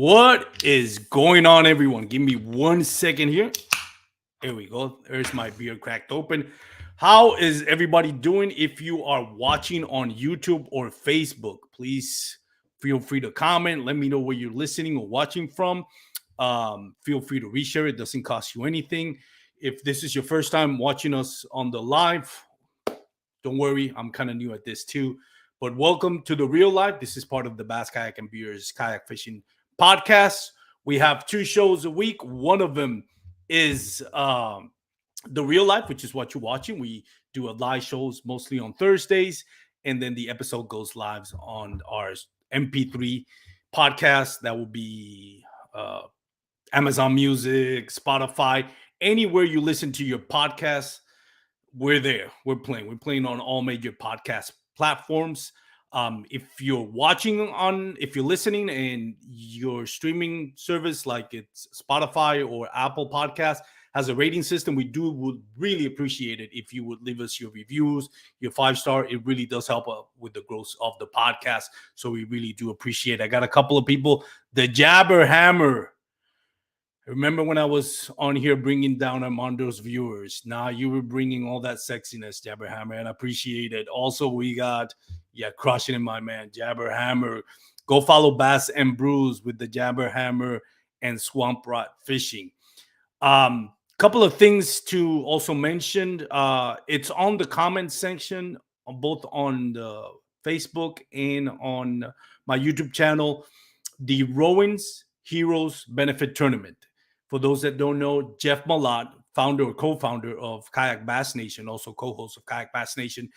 What is going on, everyone? Give me 1 second here. There we go. There's my beer cracked open. How is everybody doing? If you are watching on YouTube or Facebook, please feel free to comment. Let me know where you're listening or watching from. Feel free to reshare. It doesn't cost you anything. If this is your first time watching us on the live, don't worry. I'm kind of new at this too. But welcome to the real life. This is part of the Bass Kayak and Beers Kayak Fishing Podcast. We have two shows a week. One of them is the real life, which is what you're watching. We do a live shows mostly on Thursdays, and then the episode goes live on our MP3 podcast. That will be Amazon Music, Spotify, anywhere you listen to your podcast. We're there. We're playing. We're playing on all major podcast platforms. If you're if you're listening and your streaming service, like it's Spotify or Apple Podcast, has a rating system, would really appreciate it if you would leave us your reviews, your 5-star. It really does help with the growth of the podcast. So we really do appreciate it. I got a couple of people. The Jabber Hammer. Remember when I was on here bringing down Armando's viewers? Now you were bringing all that sexiness, Jabber Hammer, and I appreciate it. Also, we got, crushing it, my man, Jabber Hammer. Go follow Bass and Brews with the Jabber Hammer and Swamp Rat Fishing. Couple of things to also mention. It's on the comment section, both on the Facebook and on my YouTube channel, the Rowans Heroes Benefit Tournament. For those that don't know, Jeff Malott, founder or co-founder of Kayak Bass Nation, also co-host of Kayak Bass Nation,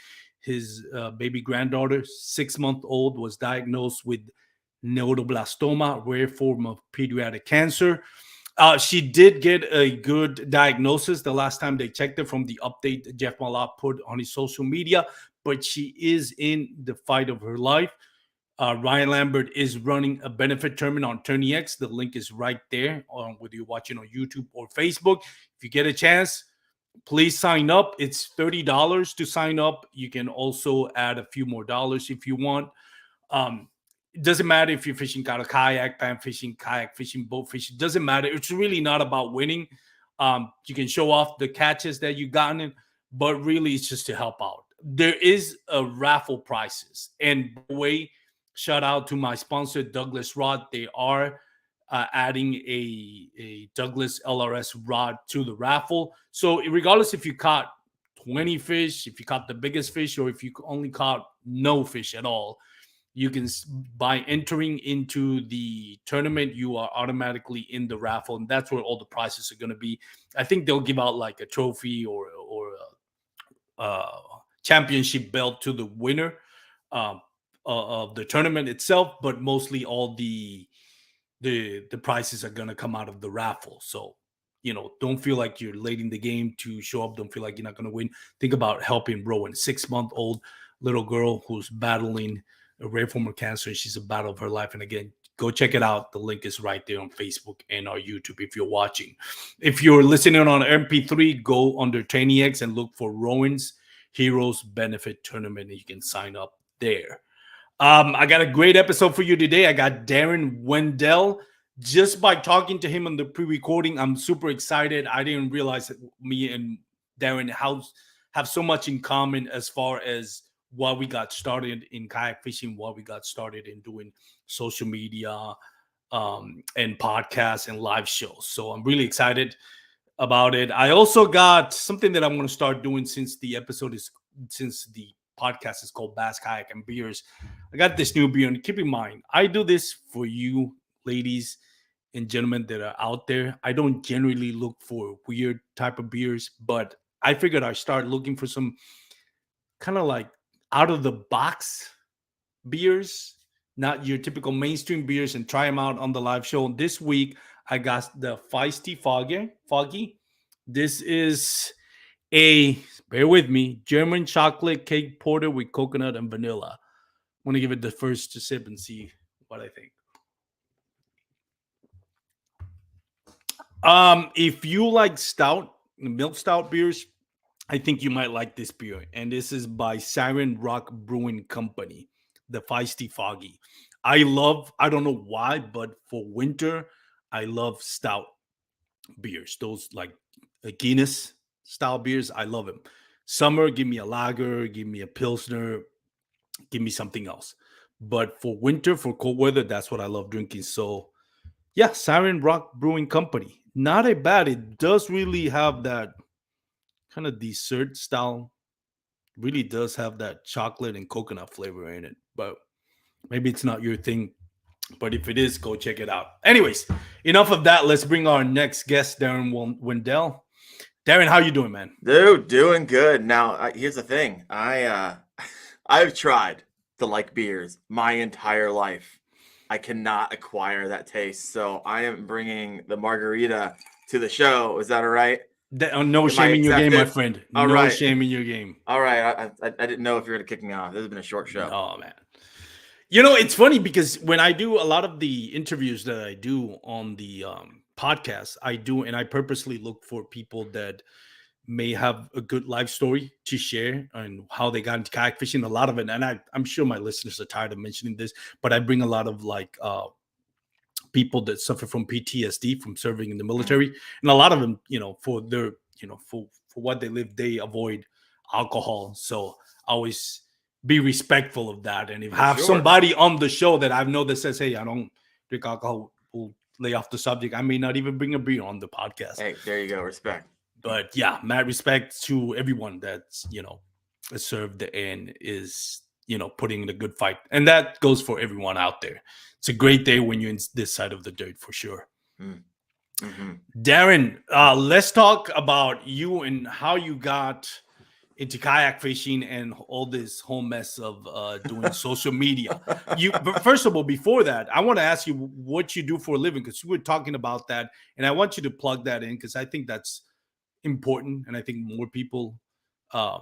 his baby granddaughter, 6-month-old, was diagnosed with neuroblastoma, rare form of pediatric cancer. She did get a good diagnosis the last time they checked it from the update Jeff Malott put on his social media, but she is in the fight of her life. Ryan Lambert is running a benefit tournament on Tourney X. The link is right there, whether you're watching on YouTube or Facebook. If you get a chance, please sign up. It's $30 to sign up. You can also add a few more dollars if you want. It doesn't matter if you're fishing kayak, pan fishing, kayak fishing, boat fishing. It doesn't matter. It's really not about winning. You can show off the catches that you've gotten, but really it's just to help out. There is a raffle prizes. And by the way, shout out to my sponsor, Douglas Rod. They are adding a Douglas LRS rod to the raffle. So regardless if you caught 20 fish, if you caught the biggest fish, or if you only caught no fish at all, you can, by entering into the tournament, you are automatically in the raffle. And that's where all the prizes are going to be. I think they'll give out like a trophy or a championship belt to the winner of the tournament itself, but mostly all the prizes are going to come out of the raffle. So, don't feel like you're late in the game to show up. Don't feel like you're not going to win. Think about helping Rowan, 6-month-old little girl who's battling a rare form of cancer. She's a battle of her life. And again, go check it out. The link is right there on Facebook and our YouTube if you're watching. If you're listening on MP3, go under Tourney X and look for Rowan's Heroes Benefit Tournament, and you can sign up there. I got a great episode for you today. I got Daren Wendell. Just by talking to him on the pre-recording, I'm super excited. I didn't realize that me and Daren have so much in common as far as why we got started in kayak fishing, why we got started in doing social media and podcasts and live shows. So I'm really excited about it. I also got something that I'm going to start doing since the podcast is called Bass, Kayak, and Beers. I got this new beer, and keep in mind, I do this for you, ladies and gentlemen that are out there. I don't generally look for weird type of beers, but I figured I'd start looking for some kind of like out of the box beers, not your typical mainstream beers, and try them out on the live show. This week, I got the Feisty Foggy. This is bear with me, German chocolate cake porter with coconut and vanilla. I'm going to give it the first sip and see what I think. If you like milk stout beers, I think you might like this beer. And this is by Siren Rock Brewing Company, the Feisty Foggy. I don't know why, but for winter, I love stout beers. Those like Guinness style beers, I love them. Summer, give me a lager, give me a pilsner, give me something else. But for winter, for cold weather, that's what I love drinking. So yeah, Siren Rock Brewing Company, not a bad. It does really have that kind of dessert style. Really does have that chocolate and coconut flavor in it. But maybe it's not your thing. But if it is, go check it out. Anyways, enough of that. Let's bring our next guest, Daren Wendell. Daren, how you doing, man? Dude, doing good. Now, here's the thing. I've tried to like beers my entire life. I cannot acquire that taste, so I am bringing the margarita to the show. Is that all right? No Am I shame in your game, my accepted? friend. All No right. shame in your game. All right. I didn't know if you were gonna kick me off. This has been a short show. No, man. You know, it's funny because when I do a lot of the interviews that I do on the podcast, I do, and I purposely look for people that may have a good life story to share and how they got into kayak fishing. A lot of it, and I'm sure my listeners are tired of mentioning this, but I bring a lot of like people that suffer from PTSD from serving in the military, and a lot of them, for their, for what they live, they avoid alcohol. So I always be respectful of that. And if I For have sure. somebody on the show that I know that says, "Hey, I don't drink alcohol," we'll lay off the subject. I may not even bring a beer on the podcast. Hey, there you go. Respect. But yeah, mad respect to everyone that's served and is putting in a good fight, and that goes for everyone out there. It's a great day when you're in this side of the dirt for sure. Mm-hmm. Daren, let's talk about you and how you got into kayak fishing and all this whole mess of doing social media. But first of all, before that, I want to ask you what you do for a living, because you were talking about that, and I want you to plug that in because I think that's important, and I think more people uh,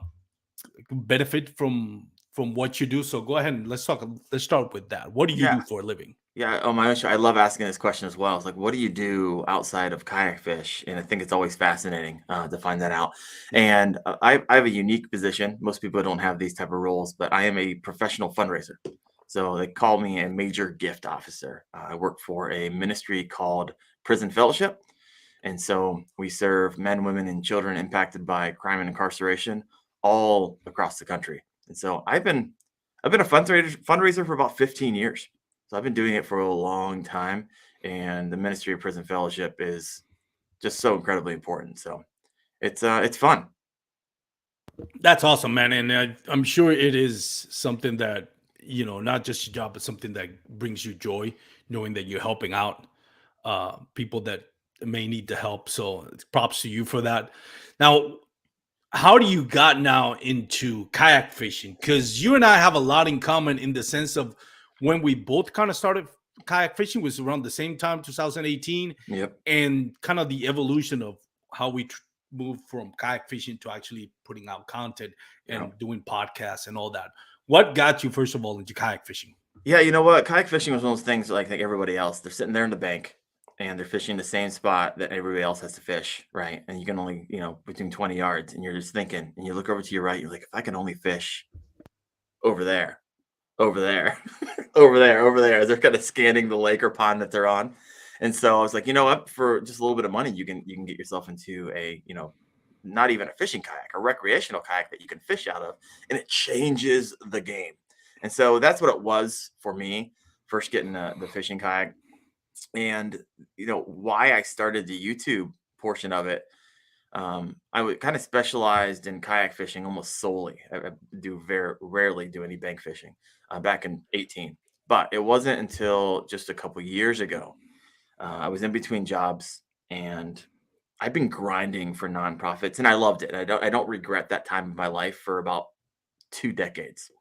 benefit from what you do. So go ahead and let's talk. Let's start with that. What do you Yeah. do for a living? Yeah, oh my gosh, I love asking this question as well. It's like, what do you do outside of kayak fish? And I think it's always fascinating to find that out. And I have a unique position. Most people don't have these type of roles, but I am a professional fundraiser. So they call me a major gift officer. I work for a ministry called Prison Fellowship. And so we serve men, women, and children impacted by crime and incarceration all across the country. And so I've been a fundraiser for about 15 years. So I've been doing it for a long time, and the Ministry of Prison Fellowship is just so incredibly important. So it's fun. That's awesome, man, and I'm sure it is something that not just your job, but something that brings you joy, knowing that you're helping out people that may need the help. So props to you for that. Now, how do you got now into kayak fishing? Because you and I have a lot in common in the sense of when we both kind of started kayak fishing was around the same time, 2018, Yep. and kind of the evolution of how we moved from kayak fishing to actually putting out content Yeah. and doing podcasts and all that. What got you first of all into kayak fishing? Yeah, you know what? Kayak fishing was one of those things like everybody else. They're sitting there in the bank and they're fishing the same spot that everybody else has to fish, right? And you can only, between 20 yards, and you're just thinking, and you look over to your right, you're like, if I can only fish over there, over there, over there, over there, as they're kind of scanning the lake or pond that they're on. And so I was like, you know what? For just a little bit of money, you can get yourself into a, not even a fishing kayak, a recreational kayak that you can fish out of, and it changes the game. And so that's what it was for me, first getting the fishing kayak. And why I started the YouTube portion of it. I would kind of specialized in kayak fishing almost solely. I do very rarely do any bank fishing back in 18, but it wasn't until just a couple years ago. I was in between jobs and I've been grinding for nonprofits and I loved it. I don't regret that time of my life for about 2 decades.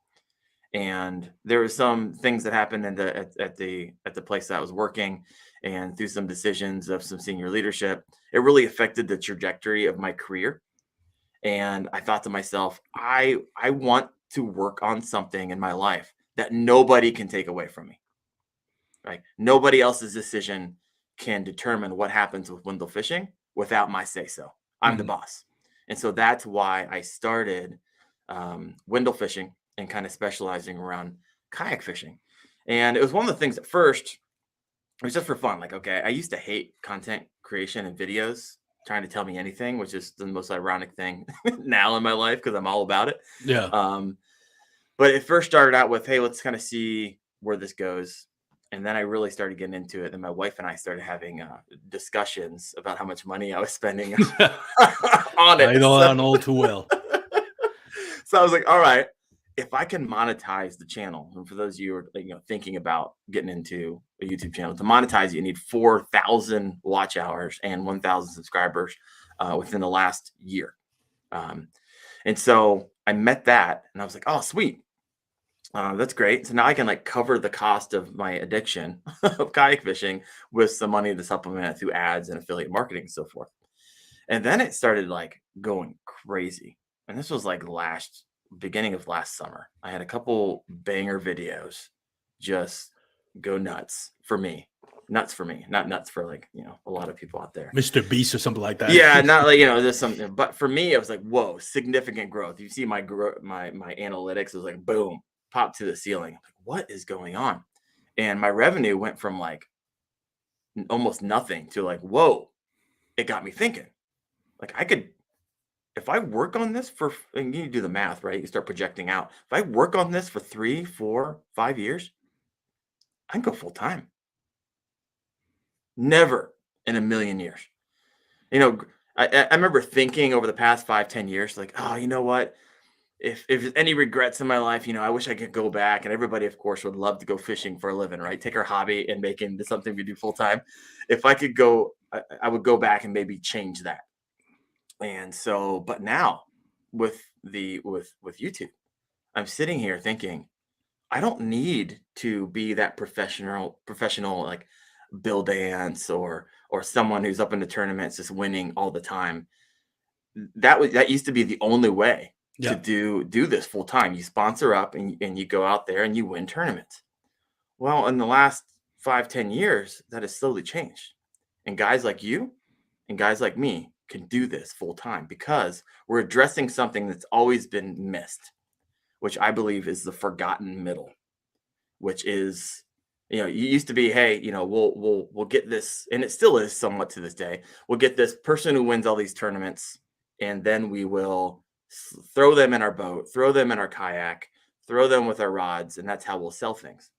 And there were some things that happened at the place that I was working, and through some decisions of some senior leadership, it really affected the trajectory of my career. And I thought to myself, I want to work on something in my life that nobody can take away from me. Right? Nobody else's decision can determine what happens with window fishing without my say so. I'm the Mhm. boss. And so that's why I started window fishing and kind of specializing around kayak fishing. And it was one of the things at first, it was just for fun. Like, okay, I used to hate content creation and videos trying to tell me anything, which is the most ironic thing now in my life because I'm all about it. Yeah. Um, but it first started out with, hey, let's kind of see where this goes. And then I really started getting into it. And my wife and I started having discussions about how much money I was spending on it. I know that all too well. So I was like, all right, if I can monetize the channel, and for those of you who are thinking about getting into a YouTube channel, to monetize it, you need 4,000 watch hours and 1,000 subscribers within the last year. And so I met that, and I was like, oh, sweet. That's great. So now I can like cover the cost of my addiction of kayak fishing with some money to supplement it through ads and affiliate marketing and so forth. And then it started like going crazy. And this was like beginning of last summer. I had a couple banger videos just go nuts for me. Nuts for me, not nuts for like, a lot of people out there. Mr. Beast or something like that. Yeah, not like, there's something, but for me, it was like, whoa, significant growth. You see my analytics was like, boom, pop to the ceiling. Like, what is going on? And my revenue went from like almost nothing to like, whoa, it got me thinking. Like I could, if I work on this and you do the math, right? You start projecting out. If I work on this for 3, 4, 5 years, I can go full time. Never in a million years. I remember thinking over the past 5, 10 years, like, oh, you know what? If there's any regrets in my life, I wish I could go back. And everybody, of course, would love to go fishing for a living, right? Take our hobby and make it into something we do full time. If I could go, I would go back and maybe change that. And so, but now with YouTube, I'm sitting here thinking, I don't need to be that professional like Bill Dance or someone who's up in the tournaments just winning all the time. That used to be the only way to do this full time. You sponsor up and you go out there and you win tournaments. Well, in the last 5, 10 years, that has slowly changed. And guys like you and guys like me can do this full time because we're addressing something that's always been missed, which I believe is the forgotten middle, which is, you used to be, hey, we'll get this, and it still is somewhat to this day. We'll get this person who wins all these tournaments, and then we will throw them in our boat, throw them in our kayak, throw them with our rods, and that's how we'll sell things.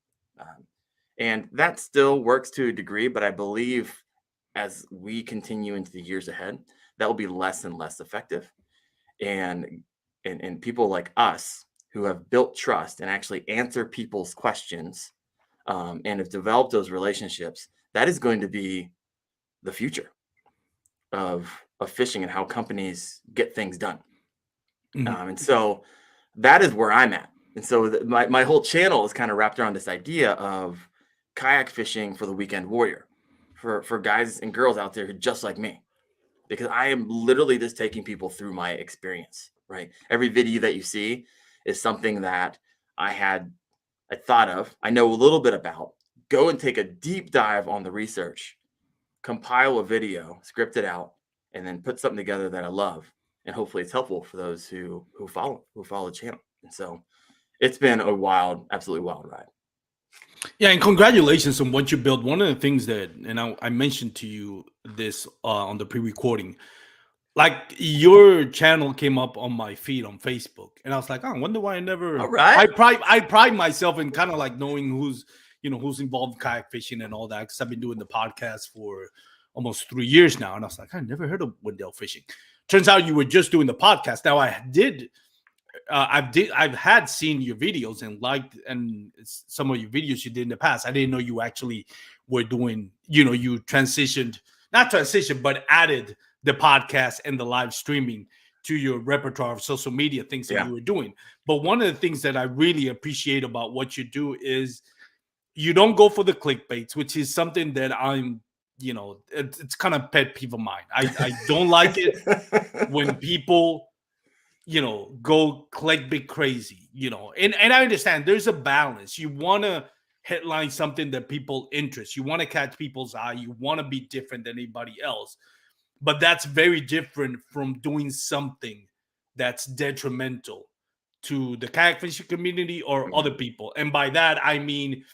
And that still works to a degree, but I believe as we continue into the years ahead, that will be less and less effective. And people like us who have built trust and actually answer people's questions and have developed those relationships, that is going to be the future of fishing and how companies get things done. Mm-hmm. And so that is where I'm at. And so my whole channel is kind of wrapped around this idea of kayak fishing for the weekend warrior, for guys and girls out there who just like me, because I am literally just taking people through my experience, right? Every video that you see is something that I thought of, I know a little bit about, go and take a deep dive on the research, compile a video, script it out, and then put something together that I love. And hopefully it's helpful for those who follow the channel. And so it's been a absolutely wild ride. Yeah, and congratulations on what you built. One of the things that, and I mentioned to you this on the pre-recording, like your channel came up on my feed on Facebook, and I was like, oh, I wonder why I never. All right. I pride myself in kind of like knowing who's involved in kayak fishing and all that, because I've been doing the podcast for almost 3 years now, and I was like, I never heard of Wendell Fishing. Turns out you were just doing the podcast. Now I've had seen your videos and liked and some of your videos you did in the past. I didn't know you actually were doing, you not transitioned, but added the podcast and the live streaming to your repertoire of social media things that you were doing. But one of the things that I really appreciate about what you do is you don't go for the clickbaits, which is something that I'm, it's kind of pet peeve of mine. I don't like it when people go clickbait crazy, and I understand there's a balance. You want to headline something that people interest. You want to catch people's eye. You want to be different than anybody else. But that's very different from doing something that's detrimental to the kayak fishing community or other people. And by that, I mean,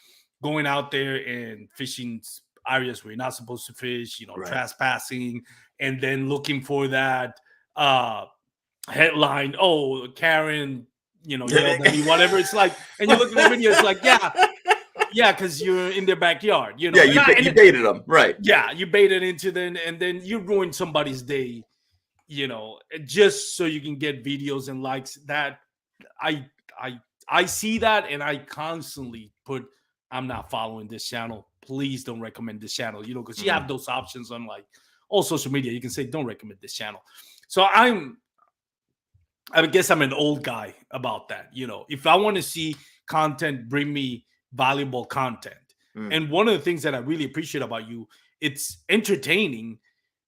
going out there and fishing areas where you're not supposed to fish, Right. trespassing, and then looking for that uh headline, oh, Karen, yelled at me, whatever. It's like, and you look at the video, it's like, yeah, because you're in their backyard, Yeah, you and baited them, right? yeah, you baited into them, and then you ruin somebody's day, just so you can get videos and likes. That I I I see that, and I constantly put, I'm not following this channel. Please don't recommend this channel, because you have those options on like all social media. You can say don't recommend this channel. So I guess I'm an old guy about that. If I want to see content, bring me valuable content. And one of the things that I really appreciate about you, it's entertaining.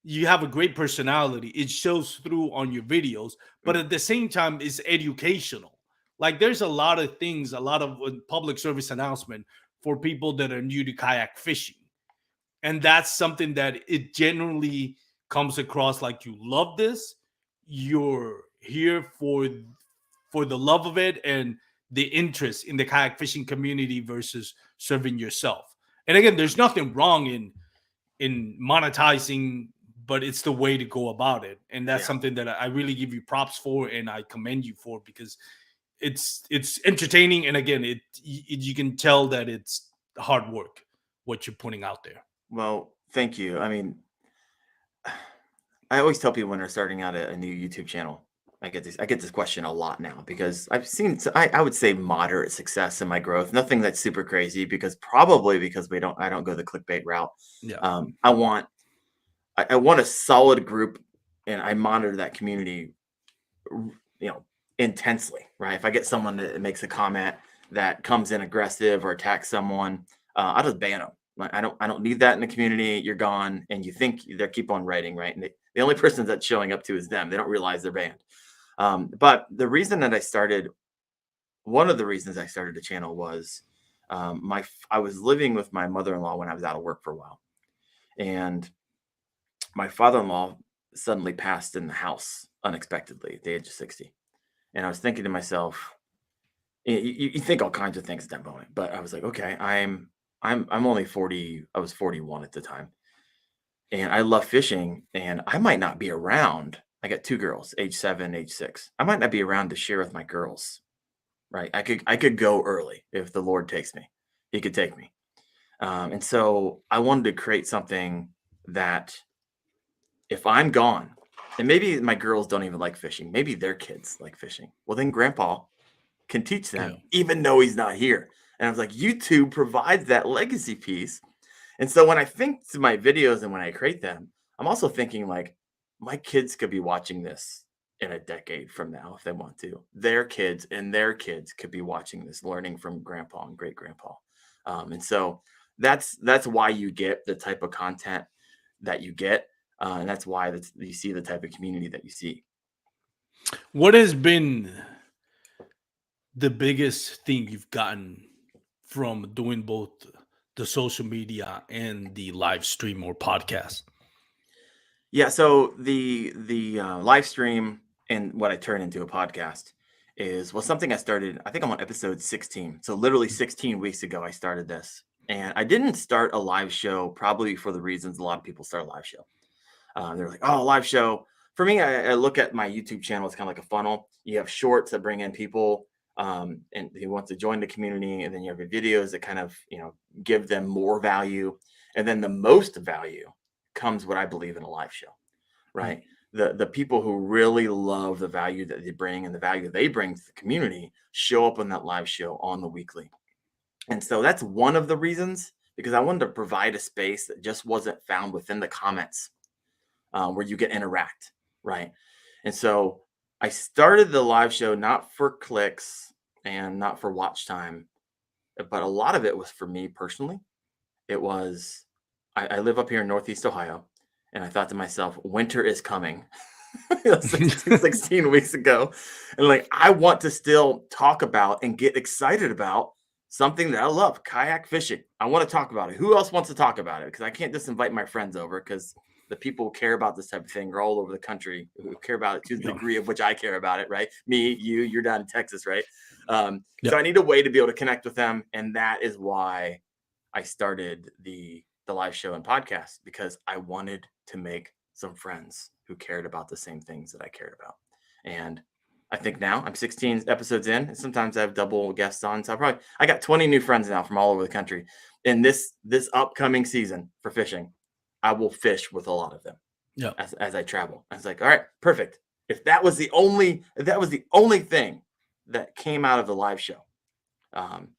You have a great personality. It shows through on your videos, but at the same time, it's educational. Like there's a lot of things, a lot of public service announcement for people that are new to kayak fishing. And that's something that it generally comes across like you love this. You're here for the love of it and the interest in the kayak fishing community versus serving yourself. And again, there's nothing wrong in monetizing, but it's the way to go about it. And that's something that I really give you props for, and I commend you for, because it's entertaining, and again, you can tell that it's hard work what you're putting out there. Well, thank you. I mean, I always tell people when they're starting out a new YouTube channel, I get this question a lot now, because I've seen, I would say, moderate success in my growth. Nothing that's super crazy, because I don't go the clickbait route. Yeah. I want a solid group, and I monitor that community, intensely, right? If I get someone that makes a comment that comes in aggressive or attacks someone, I'll just ban them. Like, I don't need that in the community. You're gone. And you think they keep on writing, right? And the only person that's showing up to is them. They don't realize they're banned. But one of the reasons I started the channel was I was living with my mother-in-law when I was out of work for a while, and my father-in-law suddenly passed in the house unexpectedly at the age of 60. And I was thinking to myself, you think all kinds of things at that moment, but I was like, okay, I'm only 40. I was 41 at the time, and I love fishing, and I might not be around. I got two girls, age 7, age 6. I might not be around to share with my girls, right? I could go early if the Lord takes me. He could take me. And so I wanted to create something that, if I'm gone, and maybe my girls don't even like fishing, maybe their kids like fishing, well, then Grandpa can teach them, even though he's not here. And I was like, YouTube provides that legacy piece. And so when I think to my videos and when I create them, I'm also thinking, like, my kids could be watching this in a decade from now if they want to. Their kids and their kids could be watching this, learning from Grandpa and great grandpa. And so that's why you get the type of content that you get. And that's why you see the type of community that you see. What has been the biggest thing you've gotten from doing both the social media and the live stream or podcast? Yeah, so the live stream and what I turn into a podcast was something I started. I think I'm on episode 16. So literally 16 weeks ago, I started this. And I didn't start a live show probably for the reasons a lot of people start a live show. They're like, oh, live show. For me, I look at my YouTube channel as kind of like a funnel. You have shorts that bring in people and who want to join the community. And then you have your videos that kind of, give them more value. And then the most value comes what I believe in a live show, right? The people who really love the value that they bring and the value they bring to the community show up on that live show on the weekly. And so that's one of the reasons, because I wanted to provide a space that just wasn't found within the comments, where you can interact, right? And so I started the live show not for clicks and not for watch time, but a lot of it was for me personally. It was, I live up here in Northeast Ohio, and I thought to myself, winter is coming. 16 weeks ago. And like, I want to still talk about and get excited about something that I love, kayak fishing. I want to talk about it. Who else wants to talk about it? Because I can't just invite my friends over, because the people who care about this type of thing are all over the country, who care about it to the degree of which I care about it, right? Me, you're down in Texas, right? So I need a way to be able to connect with them. And that is why I started the live show and podcast because I wanted to make some friends who cared about the same things that I cared about. And I think now I'm 16 episodes in, and sometimes I have double guests on. So I got 20 new friends now from all over the country. In this upcoming season for fishing, I will fish with a lot of them Yeah. as I travel. I was like, all right, perfect. If that was the only thing that came out of the live show,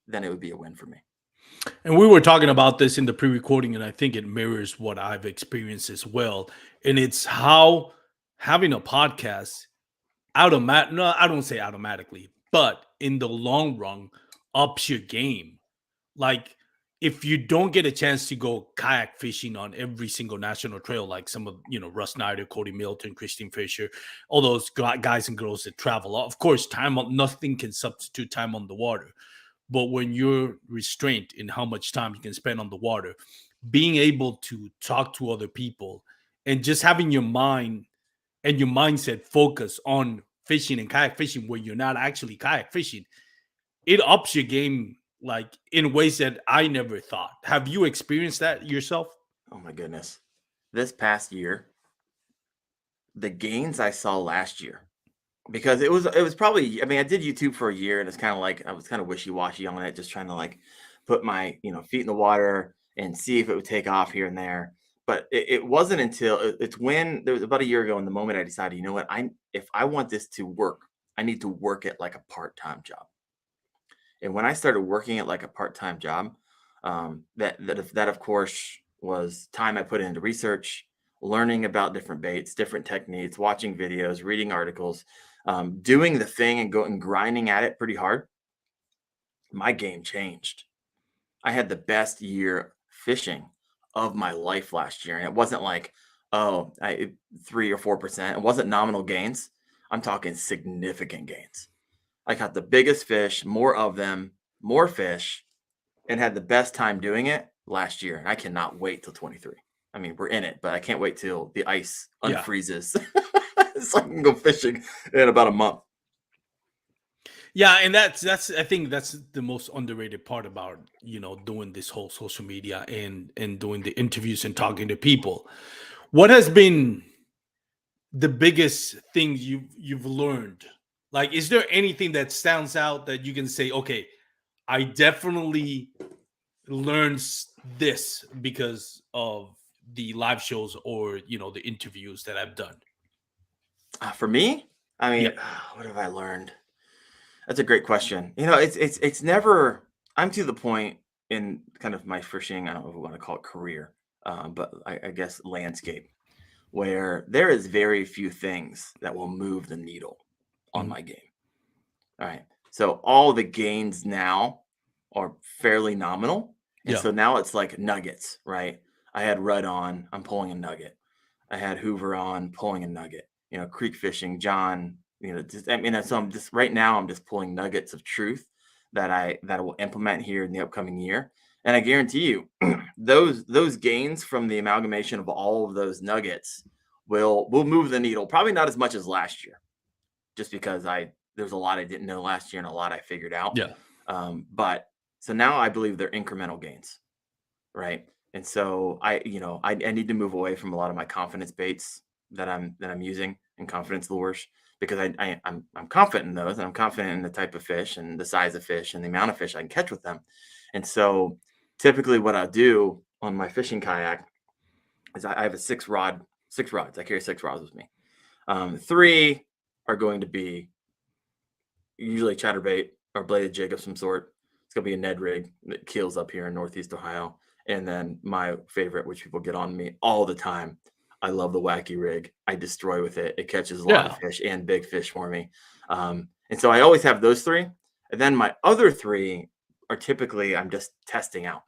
then it would be a win for me. And we were talking about this in the pre-recording, and I think it mirrors what I've experienced as well. And it's how having a podcast no, I don't say automatically, but in the long run, ups your game. Like, if you don't get a chance to go kayak fishing on every single national trail, like some of Russ Snyder, Cody Milton, Christine Fisher, all those guys and girls that travel, of course, nothing can substitute time on the water. But when you're restrained in how much time you can spend on the water, being able to talk to other people and just having your mind and your mindset focus on fishing and kayak fishing where you're not actually kayak fishing, it ups your game like in ways that I never thought. Have you experienced that yourself? Oh my goodness. This past year, the gains I saw last year, because it was probably, I mean, I did YouTube for a year and it's kind of like I was kind of wishy-washy on it, just trying to like put my feet in the water and see if it would take off here and there. But it wasn't until it's when there was about a year ago, in the moment I decided, you know what, if I want this to work, I need to work it like a part-time job. And when I started working it like a part-time job, that of course was time I put into research, learning about different baits, different techniques, watching videos, reading articles, doing the thing and going grinding at it pretty hard. My game changed. I had the best year fishing of my life last year, and it wasn't like, oh, 3 or 4%. It wasn't nominal gains. I'm talking significant gains. I caught the biggest fish, more of them, more fish, and had the best time doing it last year. And I cannot wait till 23. I mean, we're in it, but I can't wait till the ice Yeah. unfreezes so I can go fishing in about a month. Yeah, and that's I think that's the most underrated part about doing this whole social media and doing the interviews and talking to people. What has been the biggest thing you've learned? Like, is there anything that stands out that you can say, okay, I definitely learned this because of the live shows or the interviews that I've done? For me, I mean, Yeah. what have I learned? That's a great question. It's never. I'm to the point in kind of my fishing, I don't know if we want to call it career, but I guess landscape, where there is very few things that will move the needle on Mhm. my game. All right. So all the gains now are fairly nominal. And Yeah. so now it's like nuggets, right? I had Rudd on, I'm pulling a nugget. I had Hoover on, pulling a nugget. Creek fishing, John, so I'm just right now I'm just pulling nuggets of truth that I will implement here in the upcoming year. And I guarantee you, those gains from the amalgamation of all of those nuggets will move the needle. Probably not as much as last year, just because there's a lot I didn't know last year and a lot I figured out. Yeah. But so now I believe they're incremental gains, right? And so I need to move away from a lot of my confidence baits that I'm using and confidence lures, because I'm confident in those, and I'm confident in the type of fish and the size of fish and the amount of fish I can catch with them. And so typically what I do on my fishing kayak is I have six rods. I carry 6 rods with me. 3 are going to be usually chatterbait or bladed jig of some sort. It's gonna be a Ned rig that keels up here in Northeast Ohio. And then my favorite, which people get on me all the time, I love the wacky rig. I destroy with it. It catches a lot of fish and big fish for me. And so I always have those 3. And then my other 3 are typically I'm just testing out,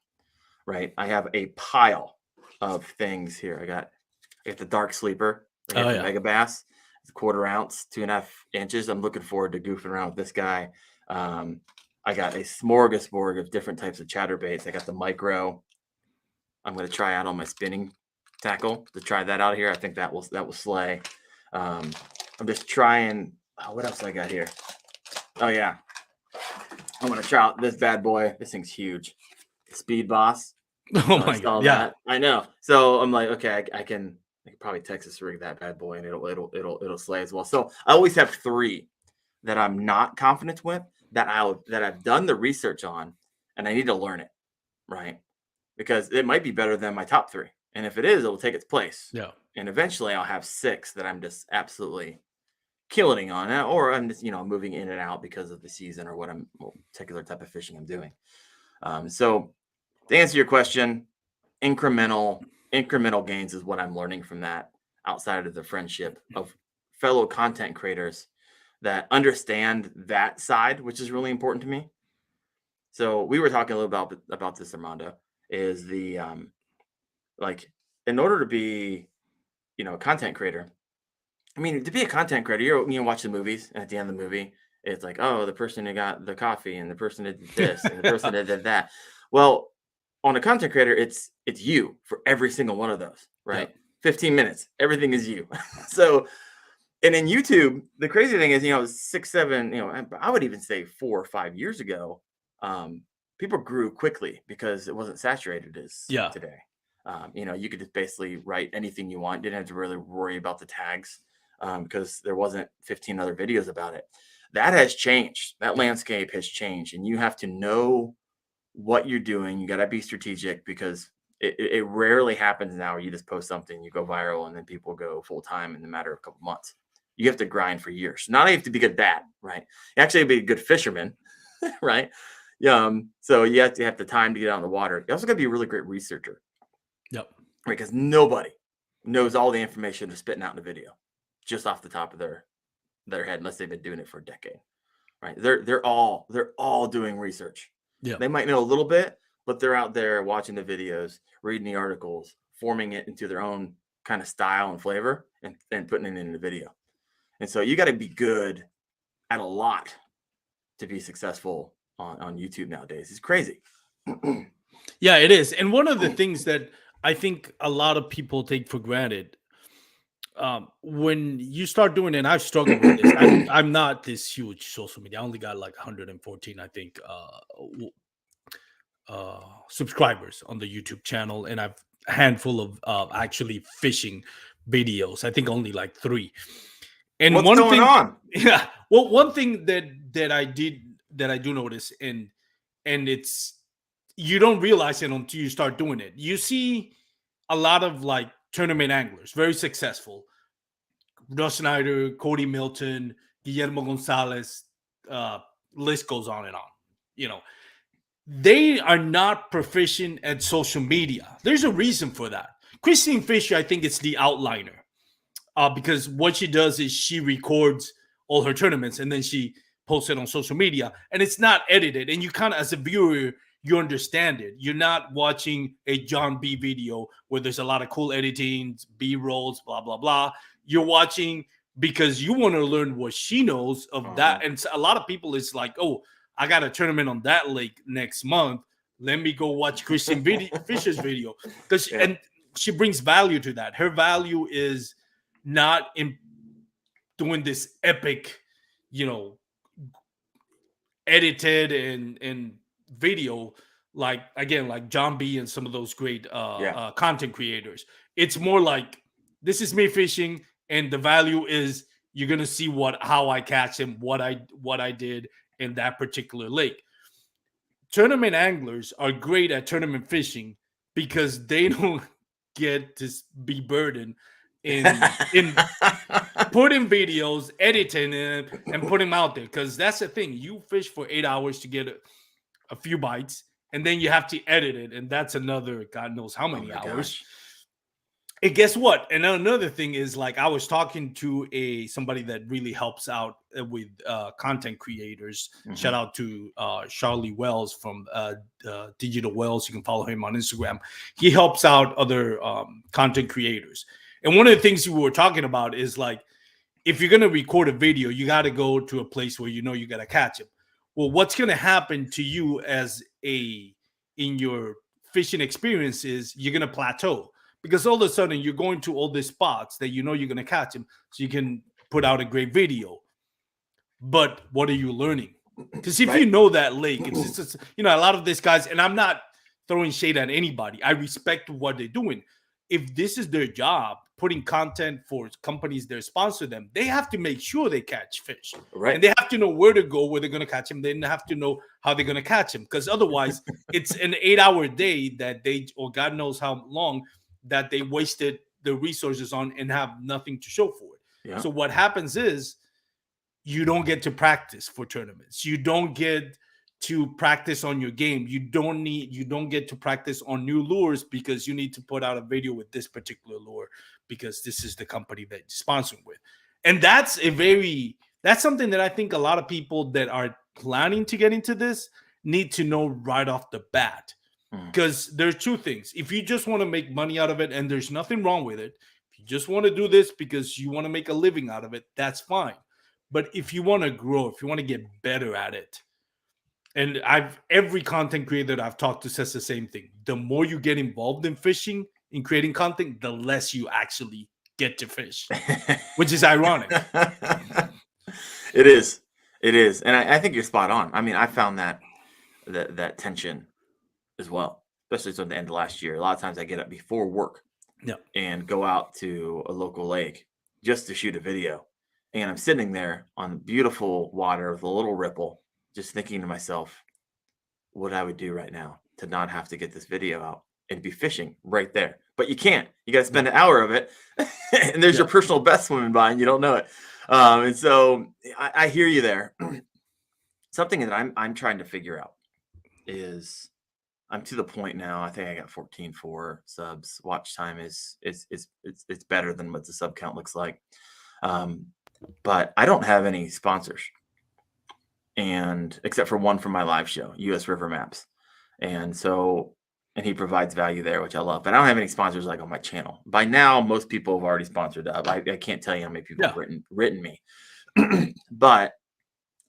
right? I have a pile of things here. I got the dark sleeper right here from Mega Bass. It's a 1/4 ounce, 2.5 inches. I'm looking forward to goofing around with this guy. I got a smorgasbord of different types of chatterbaits. I got the micro. I'm going to try out on my spinning tackle to try that out here. I think that will slay. I'm just trying. What else I got here? Oh yeah, I'm going to try out this bad boy. This thing's huge. Speed Boss. Oh So I my god. saw Yeah. that. I know. So I'm like, okay, I can probably Texas rig that bad boy, and it'll slay as well. So I always have three that I'm not confident with that I've done the research on, and I need to learn it, right? Because it might be better than my top three, and if it is, it will take its place. Yeah. And eventually, I'll have six that I'm just absolutely killing on, or I'm just moving in and out because of the season or what particular type of fishing I'm doing. So to answer your question, incremental gains is what I'm learning from that outside of the friendship of fellow content creators that understand that side, which is really important to me. So we were talking a little about this, Armando, is the like in order to be, a content creator. I mean, to be a content creator, you watch the movies, and at the end of the movie, it's like, oh, the person who got the coffee, and the person that did this, and the person that did that. Well, on a content creator, it's you for every single one of those, Yeah. right? 15 minutes, everything is you. So, and in YouTube, the crazy thing is, 6, 7, I would even say 4 or 5 years ago, people grew quickly because it wasn't saturated as Yeah. today. You could just basically write anything you want. Didn't have to really worry about the tags because there wasn't 15 other videos about it. That has changed. That landscape has changed, and you have to know what you're doing. You got to be strategic because it rarely happens now where you just post something, you go viral, and then people go full time in the matter of a couple months. You have to grind for years. Not only have to be good at that, right? You actually have to be a good fisherman, right? So you have to have the time to get out on the water. You also got to be a really great researcher. Yep. Because nobody knows all the information they're spitting out in the video just off the top of their head unless they've been doing it for a decade, right? They're all doing research. Yeah. They might know a little bit, but they're out there watching the videos, reading the articles, forming it into their own kind of style and flavor, and putting it in the video. And so you got to be good at a lot to be successful on YouTube nowadays. It's crazy. Yeah, it is. And one of the things that I think a lot of people take for granted, when you start doing it, and I've struggled with this. I'm not this huge social media. I only got like 114, I think, subscribers on the YouTube channel, and I've a handful of actually fishing videos. I think only like 3. And What's one going thing, on? yeah, well, one thing that I do notice, and it's, you don't realize it until you start doing it. You see a lot of like tournament anglers, very successful. Russ Snyder, Cody Milton, Guillermo Gonzalez, uh, list goes on and on. You know, they are not proficient at social media. There's a reason for that. Christine Fisher, I think it's the outliner, because what she does is she records all her tournaments and then she posts it on social media, and it's not edited. And you kind of, as a viewer, you understand it. You're not watching a John B video where there's a lot of cool editing, B rolls, blah blah blah. You're watching because you want to learn what she knows of that. And a lot of people, it's like, oh, I got a tournament on that lake next month. Let me go watch Christian Fisher's video, because and she brings value to that. Her value is not in doing this epic, edited and video, like, again, like John B and some of those great content creators. It's more like, this is me fishing, and the value is you're gonna see how I catch him, what I did in that particular lake. Tournament anglers are great at tournament fishing because they don't get to be burdened in putting videos, editing it, and putting them out there. Because that's the thing. You fish for 8 hours to get a few bites, and then you have to edit it, and that's another God knows how many hours. Gosh. And guess what? And another thing is, like, I was talking to somebody that really helps out with content creators. Mm-hmm. Shout out to Charlie Wells from Digital Wells. You can follow him on Instagram. He helps out other content creators. And one of the things we were talking about is, like, if you're going to record a video, you got to go to a place where you got to catch him. Well, what's going to happen to you in your fishing experience is you're going to plateau. Because all of a sudden you're going to all these spots that you're going to catch him, so you can put out a great video. But what are you learning? Because if you know that lake, it's just, a lot of these guys, and I'm not throwing shade at anybody. I respect what they're doing. If this is their job, putting content for companies that sponsor them, they have to make sure they catch fish. Right. And they have to know where to go, where they're going to catch them. They have to know how they're going to catch them. Because otherwise, it's an 8-hour day that they, or God knows how long, that they wasted the resources on and have nothing to show for it. Yeah. So what happens is you don't get to practice for tournaments. You don't get to practice on your game. You don't get to practice on new lures because you need to put out a video with this particular lure because this is the company that you're sponsoring with. And that's something that I think a lot of people that are planning to get into this need to know right off the bat. Because there's two things. If you just want to make money out of it, and there's nothing wrong with it, if you just want to do this because you want to make a living out of it, that's fine. But if you want to grow, if you want to get better at it, and every content creator that I've talked to says the same thing. The more you get involved in fishing, in creating content, the less you actually get to fish, which is ironic. It is. And I think you're spot on. I mean, I found that tension as well, especially at the end of last year. A lot of times I get up before work and go out to a local lake just to shoot a video. And I'm sitting there on beautiful water with a little ripple, just thinking to myself what I would do right now to not have to get this video out and be fishing right there. But you can't. You got to spend an hour of it, and there's your personal best swimming by, and you don't know it. And so I hear you there. Something that I'm trying to figure out is I'm to the point now. I think I got 14.4 subs. Watch time is it's better than what the sub count looks like. But I don't have any sponsors, and except for one from my live show, US River Maps. And he provides value there, which I love. But I don't have any sponsors like on my channel. By now, most people have already sponsored up. I can't tell you how many people have written me. But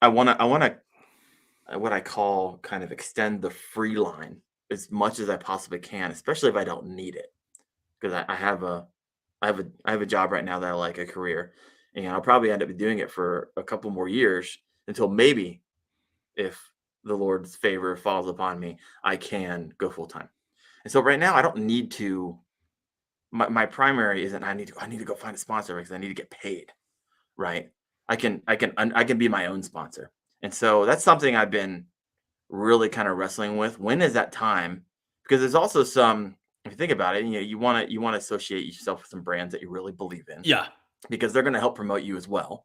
I want to what I call kind of extend the free line as much as I possibly can, especially if I don't need it. Because I have a job right now that I like, a career. And I'll probably end up doing it for a couple more years until maybe, if the Lord's favor falls upon me, I can go full time. And so right now I don't need to. My primary isn't I need to go find a sponsor because I need to get paid, right? I can be my own sponsor. And so that's something I've been really kind of wrestling with. When is that time? Because there's also some, if you think about it, you want to associate yourself with some brands that you really believe in. Yeah. Because they're going to help promote you as well,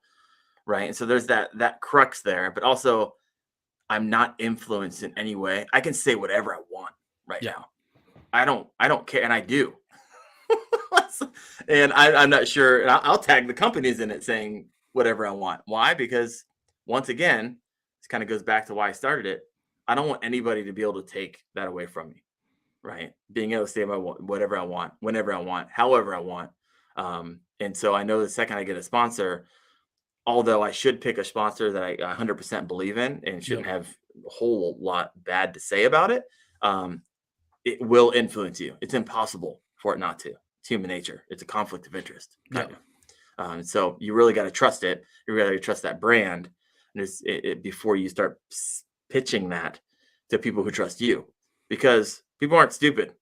right? And so there's that crux there, but also I'm not influenced in any way. I can say whatever I want now. I don't care, and I do. And I'm not sure, and I'll tag the companies in it saying whatever I want. Why? Because once again, this kind of goes back to why I started it. I don't want anybody to be able to take that away from me, right? Being able to say whatever I want, whenever I want, however I want. And so I know the second I get a sponsor, although I should pick a sponsor that I 100% believe in and shouldn't have a whole lot bad to say about it, it will influence you. It's impossible for it not to. It's human nature. It's a conflict of interest. So you really got to trust it. You really got to trust that brand before you start pitching that to people who trust you, because people aren't stupid.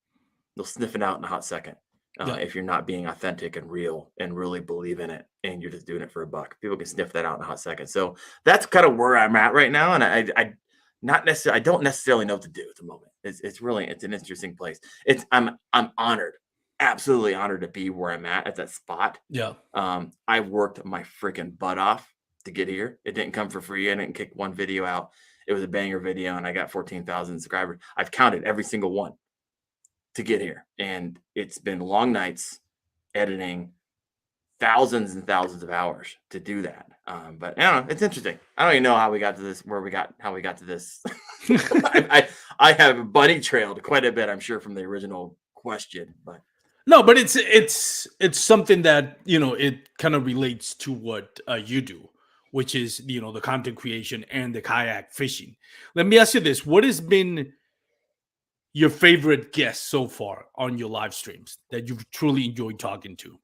They'll sniff it out in a hot second. If you're not being authentic and real and really believe in it and you're just doing it for a buck, people can sniff that out in a hot second. So that's kind of where I'm at right now. And I don't necessarily know what to do at the moment. It's an interesting place. I'm honored, absolutely honored to be where I'm at that spot. Yeah. I worked my freaking butt off to get here. It didn't come for free. I didn't kick one video out. It was a banger video and I got 14,000 subscribers. I've counted every single one to get here, and it's been long nights editing, thousands and thousands of hours to do that. But I don't know, it's interesting. I don't even know how we got to this, how we got to this. I have bunny trailed quite a bit, I'm sure, from the original question, but it's something that it kind of relates to what you do, which is the content creation and the kayak fishing. Let me ask you this: what has been your favorite guest so far on your live streams that you've truly enjoyed talking to?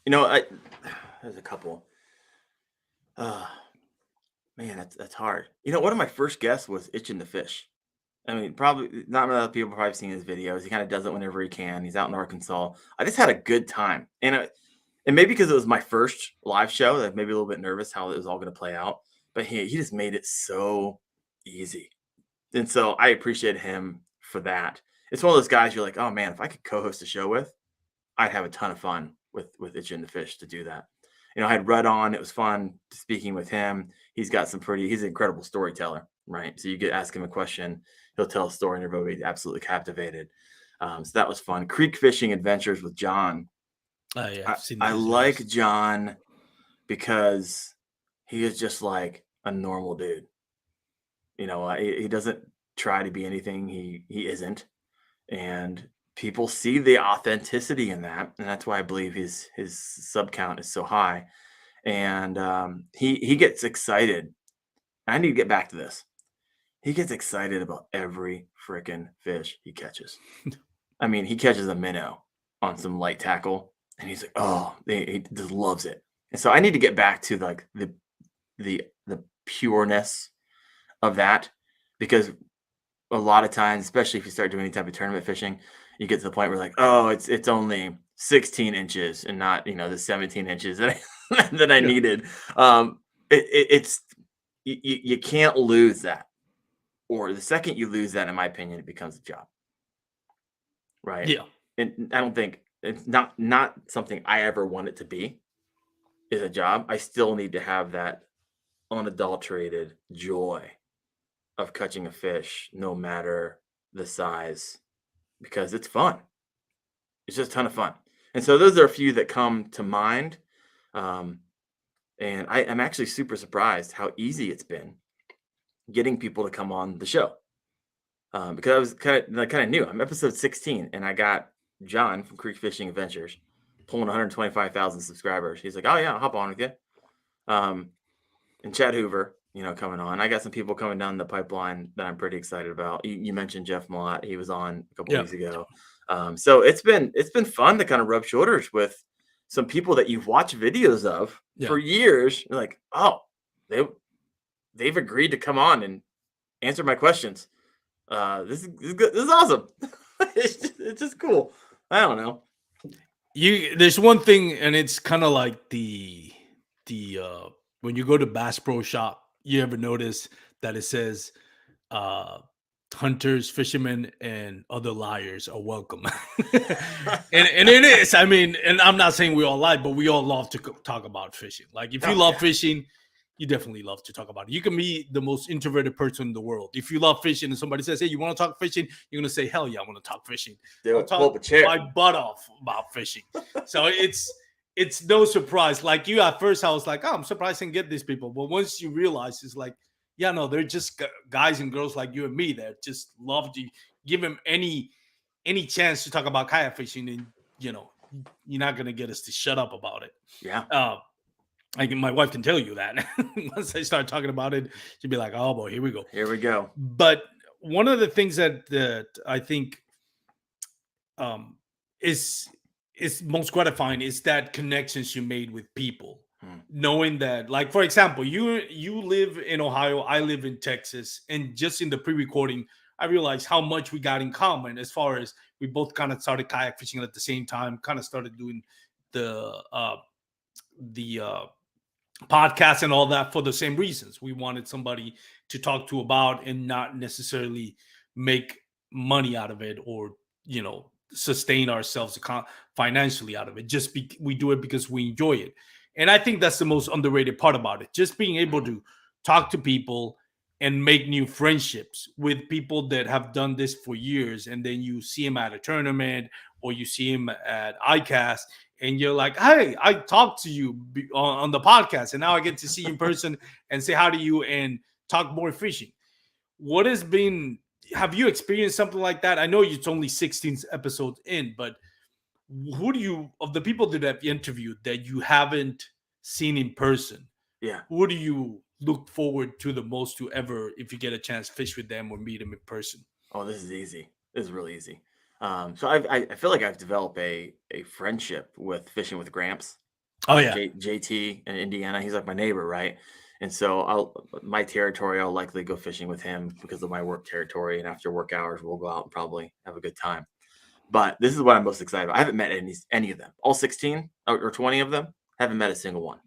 There's a couple. Man, that's hard. One of my first guests was Itching the Fish. I mean, probably not many other people probably seen his videos. He kind of does it whenever he can. He's out in Arkansas. I just had a good time, and maybe because it was my first live show, that maybe a little bit nervous how it was all going to play out. But he just made it so easy, and so I appreciate him for that. It's one of those guys you're like, oh man, if I could co-host a show with, I'd have a ton of fun with Itchin' the Fish to do that. I had Rudd on. It was fun speaking with him. He's an incredible storyteller, right? So you get ask him a question, he'll tell a story, and everybody absolutely captivated. So that was fun. Creek Fishing Adventures with John. Oh yeah, I, I've seen I those like videos. John because he is just like a normal dude. He doesn't try to be anything he isn't, and people see the authenticity in that, and that's why I believe his sub count is so high. And he gets excited. I need to get back to this. He gets excited about every freaking fish he catches. I mean, he catches a minnow on some light tackle, and he's like, "Oh, he just loves it." And so I need to get back to like the pureness of that, because a lot of times, especially if you start doing any type of tournament fishing, you get to the point where like, oh, it's only 16 inches and not the 17 inches that that I Yeah, needed. It's you can't lose that, or the second you lose that, in my opinion, it becomes a job, right? yeah, And I don't think it's not something I ever want it to be, is a job. I still need to have that unadulterated joy of catching a fish, no matter the size, because it's fun. It's just a ton of fun. And so those are a few that come to mind. Um, and I'm actually super surprised how easy it's been getting people to come on the show. Because I was kind of new. I'm episode 16, and I got John from Creek Fishing Adventures pulling 125,000 subscribers. He's like, "Oh yeah, I'll hop on with you." Um, and Chad Hoover, coming on. I got some people coming down the pipeline that I'm pretty excited about. You mentioned Jeff Mott; he was on a couple yeah, weeks ago. So it's been fun to kind of rub shoulders with some people that you've watched videos of yeah. for years. You're like, oh, they've agreed to come on and answer my questions. This is good. This is awesome. It's just cool. I don't know. There's one thing, and it's kind of like the when you go to Bass Pro Shop, you ever notice that it says uh hunters, fishermen, and other liars are welcome. And it is. I mean, and I'm not saying we all lie, but we all love to talk about fishing. Like if you Oh love yeah, fishing, you definitely love to talk about it. You can be the most introverted person in the world. If you love fishing and somebody says, "Hey, you want to talk fishing?" You're gonna say, "Hell yeah, I want to talk fishing. do I'll it. Pull talk up a chair. my butt off about fishing." So it's no surprise. Like you at first, I was like, "Oh, I'm surprised I can get these people," but once you realize, it's like, yeah, no, they're just guys and girls like you and me that just love to give them any chance to talk about kayak fishing, and you know, you're not gonna get us to shut up about it. Yeah. Uh, my wife can tell you that. Once I start talking about it, she'd be like, "Oh boy, here we go." Here we go. But one of the things that I think um, is is most gratifying is that connections you made with people, Hmm. knowing that, like for example, you live in Ohio, I live in Texas, and just in the pre-recording, I realized how much we got in common as far as we both kind of started kayak fishing at the same time, kind of started doing the podcast and all that for the same reasons. We wanted somebody to talk to about and not necessarily make money out of it, or sustain ourselves financially out of it. We do it because we enjoy it. And I think that's the most underrated part about it. Just being able to talk to people and make new friendships with people that have done this for years, and then you see them at a tournament or you see them at ICAST, and you're like, "Hey, I talked to you on the podcast, and now I get to see you in person and say hi to you and talk more fishing." What has been? Have you experienced something like that? I know it's only 16 episodes in, but who do you, of the people that have interviewed that you haven't seen in person, Yeah. who do you look forward to the most to ever, if you get a chance, fish with them or meet them in person? Oh, this is easy. This is really easy. So I feel like I've developed a friendship with fishing with Gramps, Oh yeah, JT in Indiana. He's like my neighbor, right? And so my territory, I'll likely go fishing with him because of my work territory. And after work hours, we'll go out and probably have a good time. But this is what I'm most excited about. I haven't met any of them. All 16 or 20 of them, haven't met a single one.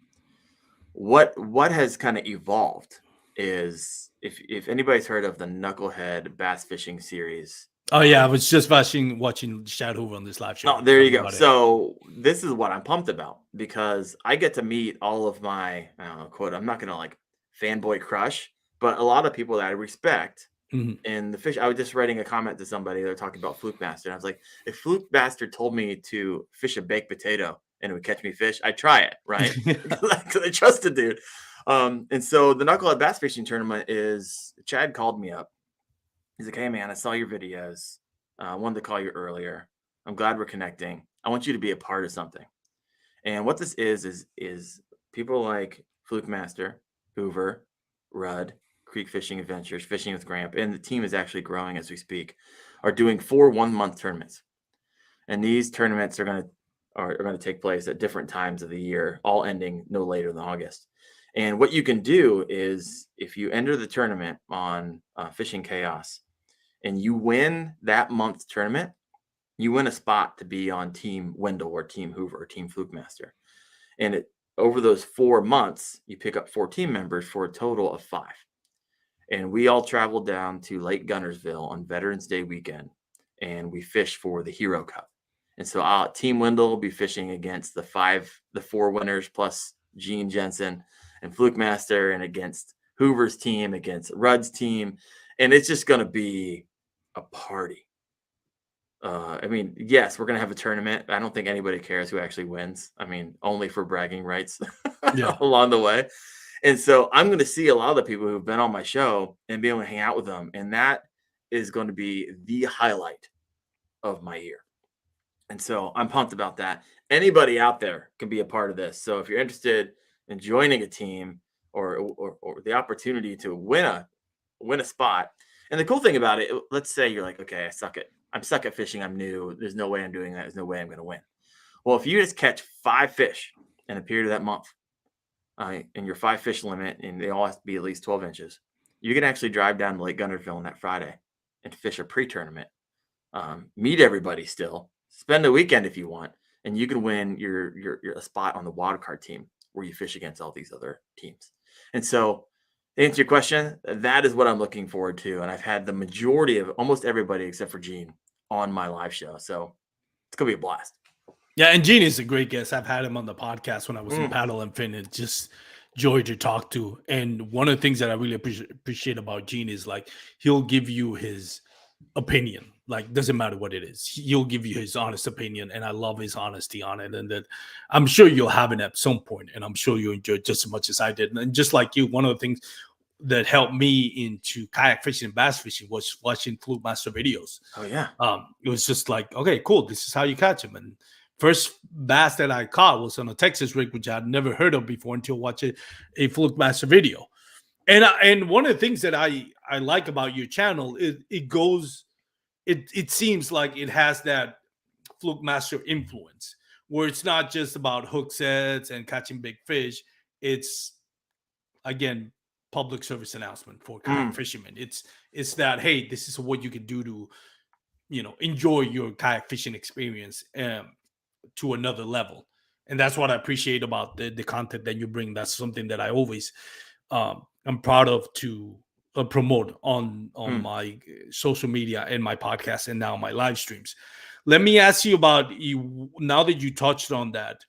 What has kind of evolved is if anybody's heard of the Knucklehead Bass Fishing Series. Oh yeah, I was just watching Chad Hoover on this live show. Oh, there you go. So this is what I'm pumped about because I get to meet all of my, I don't know, quote, I'm not going to like fanboy crush, but a lot of people that I respect in the fish. I was just writing a comment to somebody. They're talking about Fluke Master. And I was like, if Fluke Master told me to fish a baked potato and it would catch me fish, I'd try it, right? Because I trust the dude. And so the Knucklehead Bass Fishing Tournament is, Chad called me up. He's like, hey man, I saw your videos. I wanted to call you earlier. I'm glad we're connecting. I want you to be a part of something. And what this is people like Fluke Master, Hoover, Rudd, Creek Fishing Adventures, Fishing with Gramp, and the team is actually growing as we speak, are doing 4 1-month tournaments. And these tournaments are going to take place at different times of the year, all ending no later than August. And what you can do is if you enter the tournament on Fishing Chaos and you win that month's tournament, you win a spot to be on Team Wendell or Team Hoover or Team Fluke Master. And over those 4 months, you pick up 4 team members for a total of 5. And we all traveled down to Lake Gunnersville on Veterans Day weekend, and we fished for the Hero Cup. And so Team Wendell will be fishing against the 4 winners plus Gene Jensen and Fluke Master, and against Hoover's team, against Rudd's team. And it's just going to be a party. I mean, yes, we're going to have a tournament. I don't think anybody cares who actually wins. I mean, only for bragging rights along the way. And so I'm going to see a lot of the people who've been on my show and be able to hang out with them. And that is going to be the highlight of my year. And so I'm pumped about that. Anybody out there can be a part of this. So if you're interested in joining a team or the opportunity to win a spot. And the cool thing about it, let's say you're like, okay, I'm stuck at fishing. I'm new. There's no way I'm doing that. There's no way I'm going to win. Well, if you just catch 5 fish in a period of that month, and your 5 fish limit, and they all have to be at least 12 inches, you can actually drive down to Lake Gunnersville on that Friday and fish a pre-tournament, meet everybody still, spend a weekend if you want, and you can win your a spot on the water card team where you fish against all these other teams. And so to answer your question, that is what I'm looking forward to. And I've had the majority of almost everybody except for Gene on my live show. So it's going to be a blast. Yeah, and Gene is a great guest. I've had him on the podcast when I was in Paddle and Fin. It's just joy to talk to. And one of the things that I really appreciate about Gene is like he'll give you his opinion. Like, doesn't matter what it is. He'll give you his honest opinion. And I love his honesty on it. And that I'm sure you'll have it at some point. And I'm sure you enjoy it just as much as I did. And just like you, one of the things that helped me into kayak fishing and bass fishing was watching Fluke Master videos. Oh, yeah. It was just like, okay, cool. This is how you catch them. And first bass that I caught was on a Texas rig, which I'd never heard of before until watching a Fluke Master video. And one of the things that I like about your channel is it seems like it has that Fluke Master influence where it's not just about hook sets and catching big fish. It's, again, public service announcement for kayak fishermen. It's that, hey, this is what you can do to, enjoy your kayak fishing experience to another level. And that's what I appreciate about the content that you bring. That's something that I always I'm proud of to promote on my social media and my podcast and now my live streams. Let me ask you about you now that you touched on that.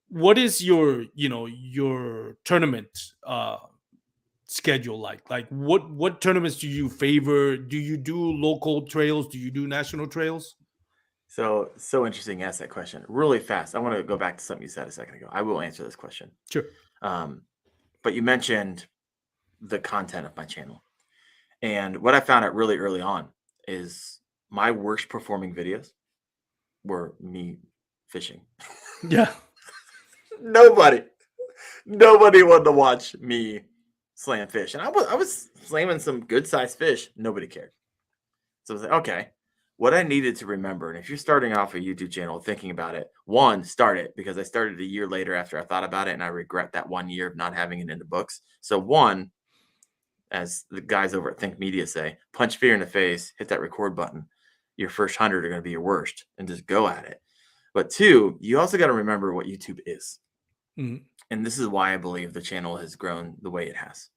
What is your tournament schedule like? Like what tournaments do you favor? Do you do local trails? Do you do national trails? So interesting. Ask that question really fast. I want to go back to something you said a second ago. I will answer this question. Sure. But you mentioned the content of my channel. And what I found out really early on is my worst performing videos were me fishing. Yeah. Nobody wanted to watch me slam fish. And I was slamming some good sized fish. Nobody cared. So I was like, okay, what I needed to remember, and if you're starting off a YouTube channel thinking about it, one, start it, because I started a year later after I thought about it, and I regret that 1 year of not having it in the books. So one, as the guys over at Think Media say, punch fear in the face, hit that record button. Your first 100 are going to be your worst, and just go at it. But two, you also got to remember what YouTube is. Mhm. And this is why I believe the channel has grown the way it has.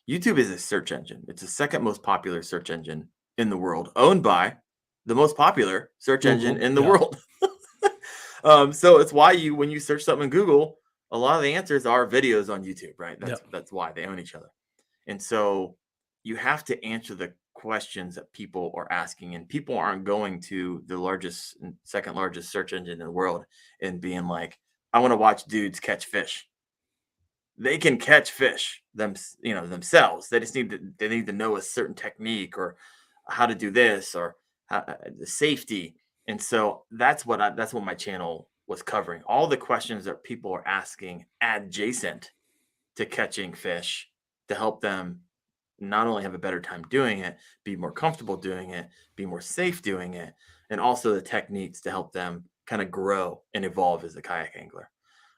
YouTube is a search engine. It's the second most popular search engine in the world, owned by the most popular search engine Google, in the yeah. world. So it's why when you search something in Google, a lot of the answers are videos on YouTube, right? That's why they own each other. And so you have to answer the questions that people are asking, and people aren't going to the largest, second largest search engine in the world and being like, I want to watch dudes catch fish. They can catch fish themselves. They just need to know a certain technique or how to do this or the safety. And so that's what my channel was covering. All the questions that people are asking adjacent to catching fish to help them not only have a better time doing it, be more comfortable doing it, be more safe doing it, and also the techniques to help them kind of grow and evolve as a kayak angler.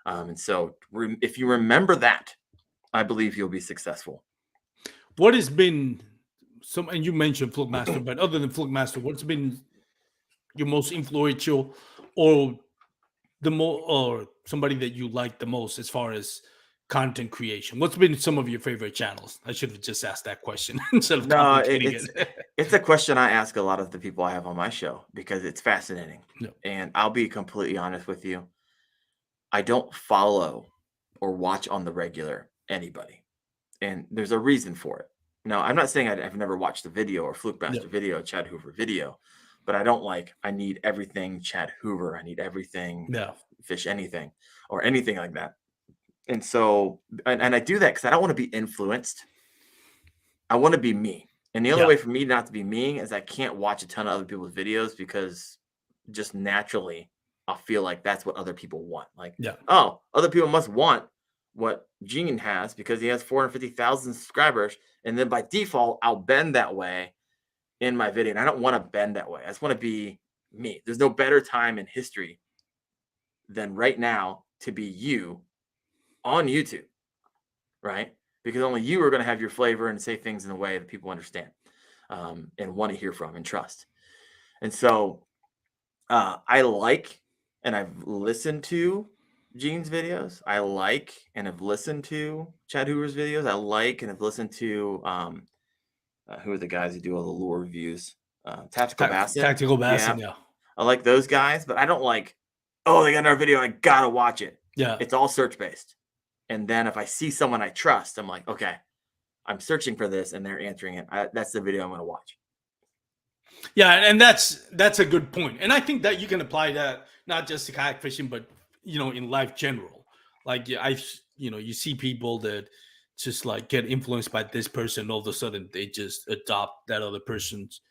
And so if you remember that, I believe you'll be successful. What has been some, and you mentioned Flugmaster, but other than Flugmaster, what's been your most influential or or somebody that you like the most as far as content creation? What's been some of your favorite channels? I should have just asked that question instead of No, complicating it. it's a question I ask a lot of the people I have on my show because it's fascinating. No. And I'll be completely honest with you. I don't follow or watch on the regular anybody. And there's a reason for it. Now, I'm not saying I've never watched a video or Flukemaster video, Chad Hoover video, but I need everything Chad Hoover. I need everything Yeah. Fish Anything or anything like that. And so, and I do that because I don't want to be influenced. I want to be me. And the only way for me not to be me is I can't watch a ton of other people's videos because just naturally I'll feel like that's what other people want. Like, oh, other people must want what Gene has because he has 450,000 subscribers. And then by default, I'll bend that way in my video. And I don't want to bend that way. I just want to be me. There's no better time in history than right now to be you on YouTube, right? Because only you are going to have your flavor and say things in a way that people understand and want to hear from and trust. And so I like and I've listened to Gene's videos. I like and have listened to Chad Hoover's videos. I like and have listened to who are the guys who do all the lure reviews? Tactical Bassin. Tactical Bassin, yeah. I like those guys, but I don't like, oh, they got another video, I gotta watch it. Yeah. It's all search based. And then if I see someone I trust, I'm like, okay, I'm searching for this and they're answering it. That's the video I'm going to watch. Yeah, and that's a good point. And I think that you can apply that not just to kayak fishing, but in life general. Like you see people that just like get influenced by this person, all of a sudden they just adopt that other person's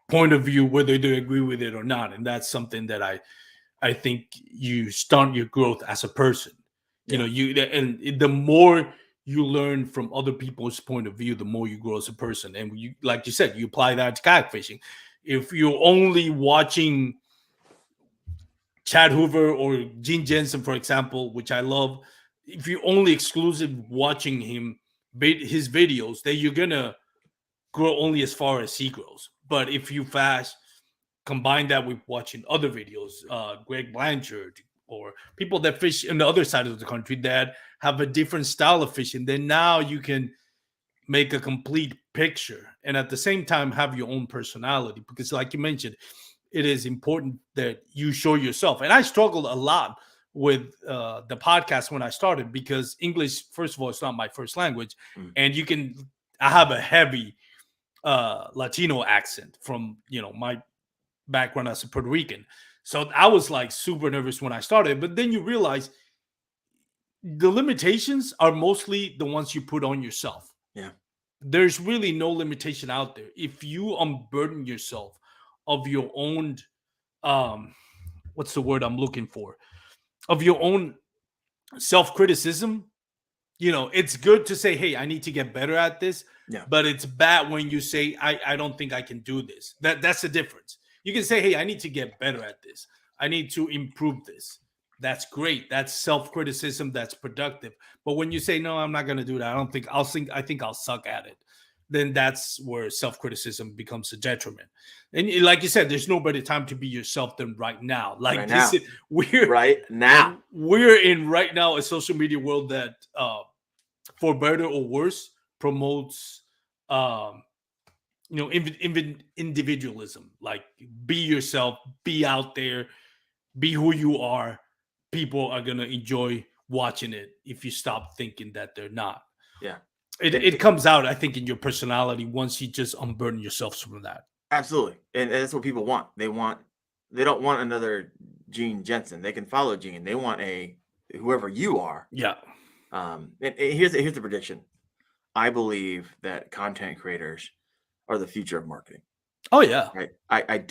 point of view, whether they agree with it or not. And that's something that I think you stunt your growth as a person. And the more you learn from other people's point of view, the more you grow as a person. And you, like you said, you apply that to kayak fishing. If you're only watching Chad Hoover or Gene Jensen, for example, which I love, if you're only exclusive watching his videos, then you're gonna grow only as far as he grows. But if you combine that with watching other videos, Greg Blanchard, or people that fish in the other side of the country that have a different style of fishing, then now you can make a complete picture and at the same time have your own personality. Because like you mentioned, it is important that you show yourself. And I struggled a lot with the podcast when I started because English, first of all, it's not my first language. And I have a heavy Latino accent from, my background as a Puerto Rican. So I was like super nervous when I started, but then you realize the limitations are mostly the ones you put on yourself. Yeah. There's really no limitation out there. If you unburden yourself of your own, what's the word I'm looking for? Of your own self-criticism, it's good to say, hey, I need to get better at this. Yeah. But it's bad when you say, I don't think I can do this. That's the difference. You can say, hey, I need to get better at this. I need to improve this. That's great. That's self-criticism. That's productive. But when you say, no, I'm not going to do that, I think I'll suck at it. Then that's where self-criticism becomes a detriment. And like you said, there's no better time to be yourself than right now. Like Right this now. is we're Right now. we're in right now a social media world that for better or worse promotes um individualism. Like, be yourself, be out there, be who you are. People are gonna enjoy watching it if you stop thinking that they're not. Yeah. It comes out, I think, in your personality once you just unburden yourselves from that. Absolutely. And that's what people want. They don't want another Gene Jensen. They can follow Gene. They want whoever you are. Yeah. And here's the prediction. I believe that content creators are the future of marketing. Oh yeah. Right. I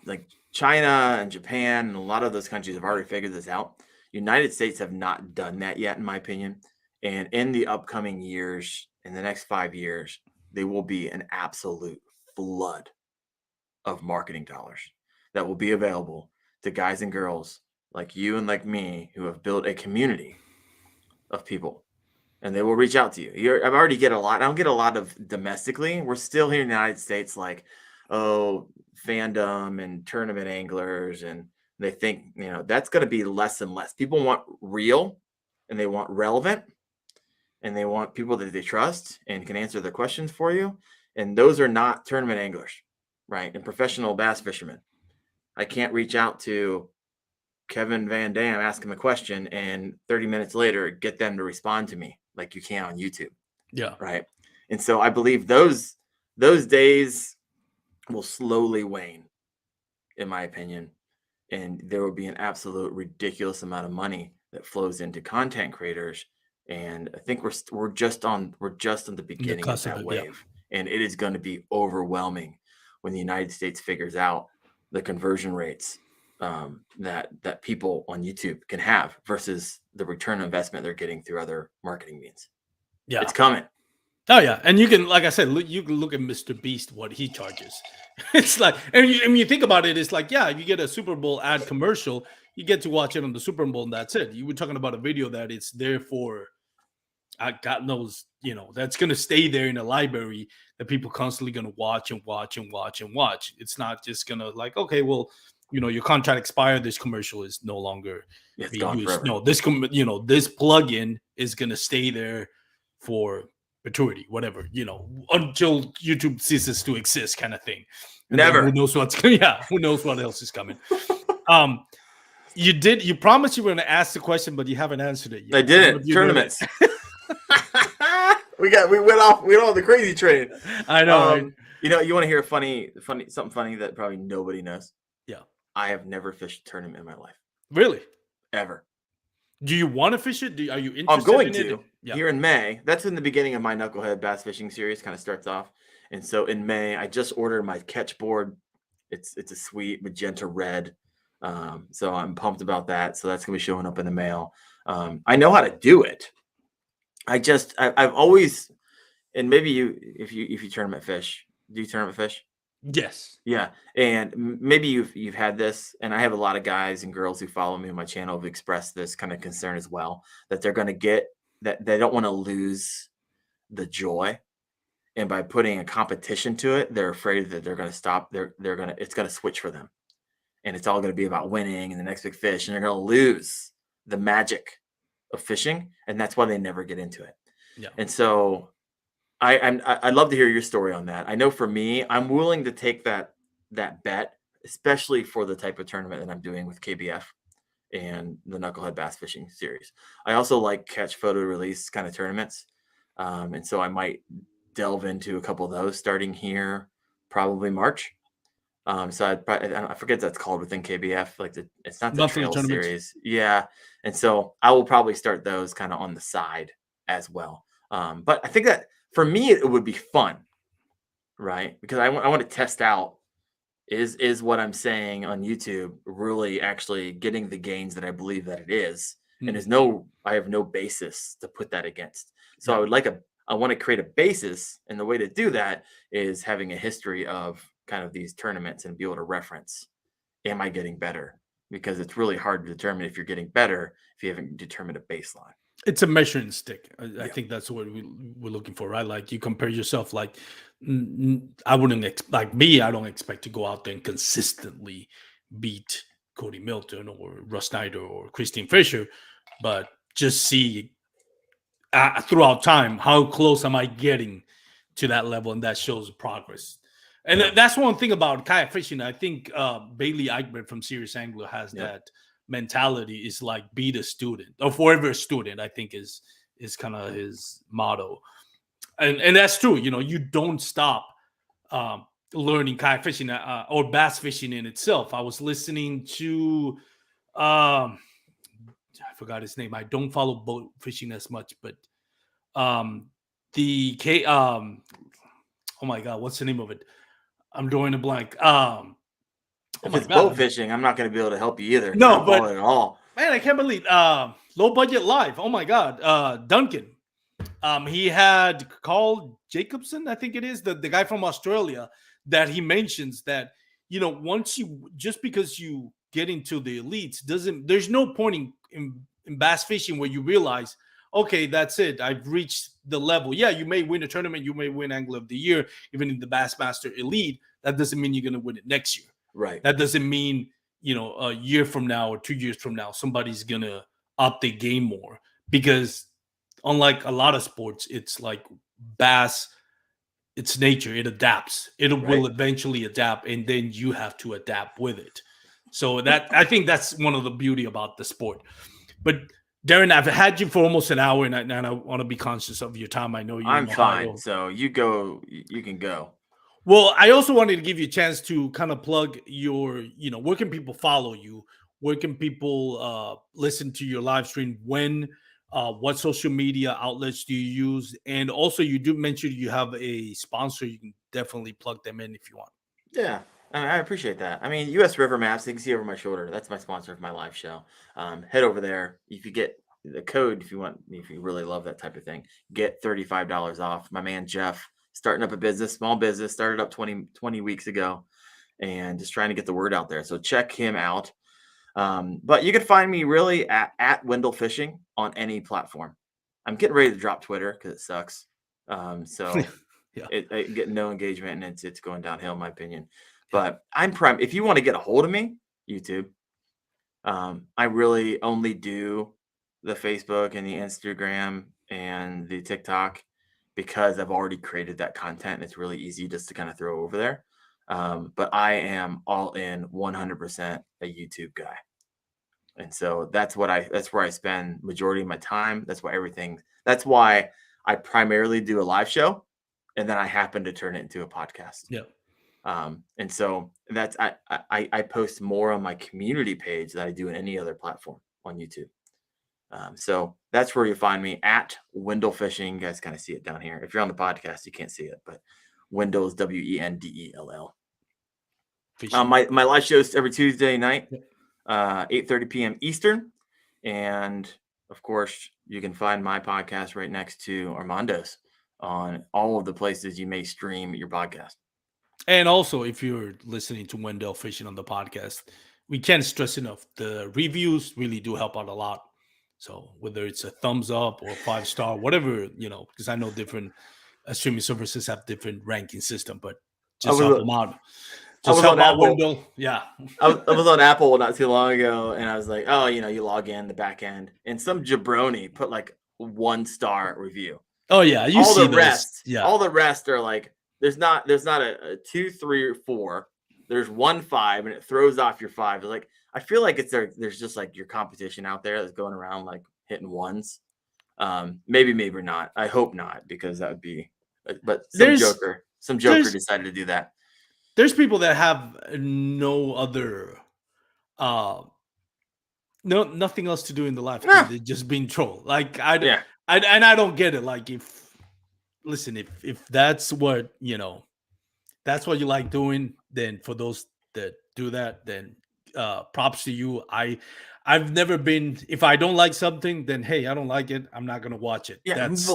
like China and Japan and a lot of those countries have already figured this out. United States have not done that yet, in my opinion. And in the upcoming years, in the next 5 years, there will be an absolute flood of marketing dollars that will be available to guys and girls like you and like me who have built a community of people, and they will reach out to you. I've already get a lot. I don't get a lot of domestically. We're still here in the United States, like, oh, fandom and tournament anglers, and they think, that's going to be less and less. People want real, and they want relevant, and they want people that they trust and can answer their questions for you. And those are not tournament anglers, right? And professional bass fishermen. I can't reach out to Kevin Van Dam, ask him a question, and 30 minutes later get them to respond to me like you can on YouTube. Yeah. Right. And so I believe those days will slowly wane, in my opinion. And there will be an absolute ridiculous amount of money that flows into content creators. And I think we're just on the beginning of that wave. Yeah. And it is going to be overwhelming when the United States figures out the conversion rates that people on YouTube can have versus the return on investment they're getting through other marketing means. Yeah, it's coming. Oh yeah, and you can, like I said, you can look at Mr. Beast, what he charges. It's like, and you think about it, it's like, yeah, you get a Super Bowl ad commercial, you get to watch it on the Super Bowl, and that's it. You were talking about a video that it's there for, God knows, that's going to stay there in a library that people constantly going to watch and watch and watch and watch. It's not just going to like, okay, well, your contract expired. This commercial is no longer being used. No, this plugin is going to stay there for perpetuity, whatever, until YouTube ceases to exist, kind of thing. And never. Who knows who knows what else is coming. You promised you were going to ask the question, but you haven't answered it yet. I didn't. Tournaments. we went off the crazy train. I know. Right? You want to hear something funny that probably nobody knows? Yeah. I have never fished a tournament in my life. Really? Ever. Do you want to fish it? Are you interested? I'm going in to. It? Yeah. Here in May. That's when the beginning of my knucklehead bass fishing series kind of starts off. And so in May, I just ordered my catch board. It's a sweet magenta red. So I'm pumped about that. So that's gonna be showing up in the mail. I know how to do it. I've always, and maybe if you tournament fish, do you tournament fish? Yes. Yeah. And maybe you've had this, and I have a lot of guys and girls who follow me on my channel have expressed this kind of concern as well, that they're going to get that they don't want to lose the joy. And by putting a competition to it, they're afraid that they're going to stop. It's going to switch for them. And it's all going to be about winning and the next big fish. And they're going to lose the magic of fishing. And that's why they never get into it. Yeah. And so I'd love to hear your story on that. I know for me, I'm willing to take that bet, especially for the type of tournament that I'm doing with KBF and the Knucklehead Bass Fishing Series. I also like catch, photo, release kind of tournaments. And so I might delve into a couple of those starting here, probably March. So I forget what that's called within KBF. Like it's not the trail series. Yeah. And so I will probably start those kind of on the side as well. But I think that for me, it would be fun, right? Because I want to test out, is what I'm saying on YouTube really actually getting the gains that I believe that it is? And I have no basis to put that against. So I want to create a basis. And the way to do that is having a history of kind of these tournaments and be able to reference, am I getting better? Because it's really hard to determine if you're getting better if you haven't determined a baseline. It's a measuring stick. I Yeah. think that's what we're looking for, right? Like you compare yourself. Like I wouldn't like me. I don't expect to go out there and consistently beat Cody Milton or Russ Snyder or Christine Fisher, but just see throughout time how close am I getting to that level, and that shows progress. And Yeah. that's one thing about kayak fishing. I think Bailey Eichberg from Serious Angler has Yep. that mentality, is like be the student or forever a student. I think is kind of his motto, and that's true. You know, you don't stop learning kayak fishing or bass fishing in itself. I was listening to I forgot his name. I don't follow boat fishing as much, but um the K oh my god, what's the name of it? I'm drawing a blank. Oh If my it's boat god. fishing, I'm not going to be able to help you either. 'Cause I No, don't follow but it at all. man, I can't believe Low Budget Live. Oh my god. Duncan. He had Carl Jacobson, I think it is, the guy from Australia, that he mentions that, you know, once you, just because you get into the elites, doesn't, there's no point in bass fishing where you realize, okay, that's it. I've reached the level. Yeah, you may win a tournament, you may win Angler of the Year, even in the Bassmaster Elite. That doesn't mean you're going to win it next year. Right. That doesn't mean, you know, a year from now or 2 years from now, somebody's going to up the game more, because unlike a lot of sports, it's like bass, it's nature, it adapts, it will Right. eventually adapt, and then you have to adapt with it. So that, I think that's one of the beauty about the sport. But Daren, I've had you for almost an hour, and I want to be conscious of your time. I know you're I'm in fine. Ohio. So you go, you can go. Well, I also wanted to give you a chance to kind of plug your, you know, where can people follow you? Where can people listen to your live stream? When, what social media outlets do you use? And also, you do mention you have a sponsor. You can definitely plug them in if you want. Yeah, I appreciate that. I mean, US River Maps, you can see over my shoulder. That's my sponsor of my live show. Head over there. If you get the code, if you want, if you really love that type of thing, get $35 off. My man Jeff, starting up a business, small business, started up 20 weeks ago, and just trying to get the word out there. So check him out. But you can find me really at Wendell Fishing on any platform. I'm getting ready to drop Twitter because it sucks. So Yeah. it getting no engagement, and it's going downhill, in my opinion. Yeah. But I'm prime. If you want to get a hold of me, YouTube. I really only do the Facebook and the Instagram and the TikTok because I've already created that content, and it's really easy just to kind of throw over there. But I am all in 100% a YouTube guy. And so that's where I spend majority of my time. That's why I primarily do a live show, and then I happen to turn it into a podcast. Yeah. And so that's I post more on my community page than I do in any other platform on YouTube. So that's where you find me, at Wendell Fishing. You guys kind of see it down here. If you're on the podcast, you can't see it, but Wendell is Wendell. My live show is every Tuesday night, 8:30 p.m. Eastern. And of course, you can find my podcast right next to Armando's on all of the places you may stream your podcast. And also, if you're listening to Wendell Fishing on the podcast, we can't stress enough, the reviews really do help out a lot. So whether it's a thumbs up or 5-star, whatever, you know, because I know different streaming services have different ranking system, but just help them out. Just help out Wendell. Yeah. I was on Apple not too long ago, and I was like, oh, you log in the back end, and some jabroni put like 1-star review. Oh yeah, you all see the rest. Yeah, all the rest are like, there's not a 2, 3, or 4. There's 1 5, and it throws off your 5. It's like, I feel like there's just like your competition out there that's going around like hitting ones. Maybe not. I hope not, because that would be. But some joker decided to do that. There's people that have no other, nothing else to do in the life. They're just being trolled. Like I don't get it. Like if that's what that's what you like doing, then for those that do that, then props to you. I've never been, if I don't like something, then hey, I don't like it, I'm not gonna watch it.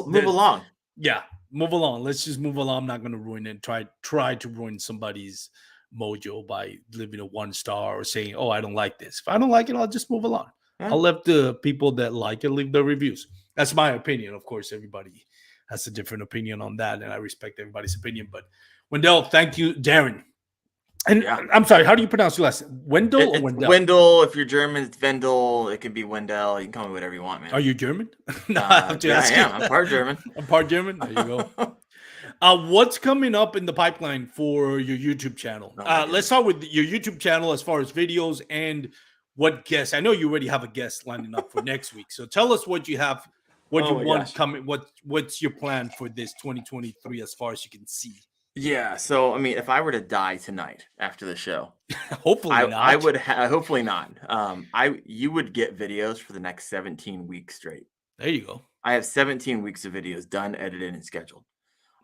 Move along. Yeah, move along. Let's just move along. I'm not gonna ruin it. Try to ruin somebody's mojo by leaving a 1 star or saying, "Oh, I don't like this." If I don't like it, I'll just move along. Yeah. I'll let the people that like it leave their reviews. That's my opinion. Of course, everybody has a different opinion on that, and I respect everybody's opinion. But Wendell, thank you, Daren. And Yeah. I'm sorry, how do you pronounce your last name? Wendell or It's Wendell? Wendell. If you're German, it's Wendell. It can be Wendell. You can call me whatever you want, man. Are you German? No, I have to Yeah, I ask am. you. I'm part German. I'm part German. There you go. What's coming up in the pipeline for your YouTube channel? Oh, my Let's goodness. start with your YouTube channel as far as videos and what guests. I know you already have a guest lining up for next week. So tell us what you have, what Oh you my want gosh. coming. What's your plan for this 2023 as far as you can see? Yeah. So, I mean, if I were to die tonight after the show, Hopefully I not. would hopefully not. You would get videos for the next 17 weeks straight. There you go. I have 17 weeks of videos done, edited, and scheduled.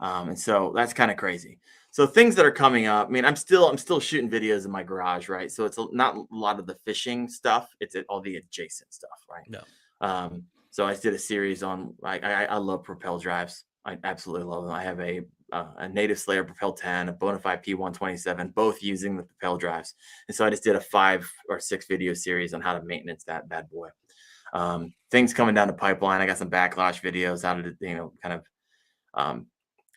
And so that's kind of crazy. So things that are coming up. I mean, I'm still shooting videos in my garage, right? So it's not a lot of the fishing stuff. It's all the adjacent stuff, right? No. So I did a series on. I love propel drives. I absolutely love them. I have a Native Slayer Propel 10, a Bonafide P127, both using the propel drives. And so I just did a 5 or 6 video series on how to maintenance that bad boy. Things coming down the pipeline. I got some backlash videos, how to, kind of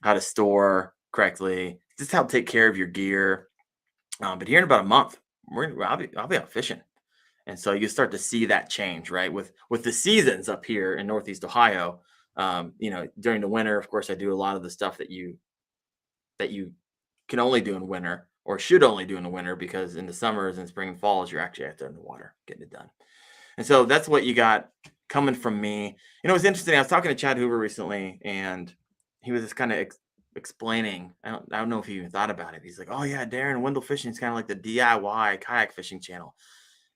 how to store correctly, just how to take care of your gear. But here in about a month, I'll be out fishing. And so you start to see that change, right? With the seasons up here in Northeast Ohio, during the winter, of course, I do a lot of the stuff that you can only do in winter or should only do in the winter, because in the summers and spring and falls, you're actually out there in the water getting it done. And so that's what you got coming from me. It was interesting. I was talking to Chad Hoover recently, and he was just kind of explaining. I don't know if he even thought about it. He's like, "Oh yeah, Daren Wendell Fishing is kind of like the DIY kayak fishing channel."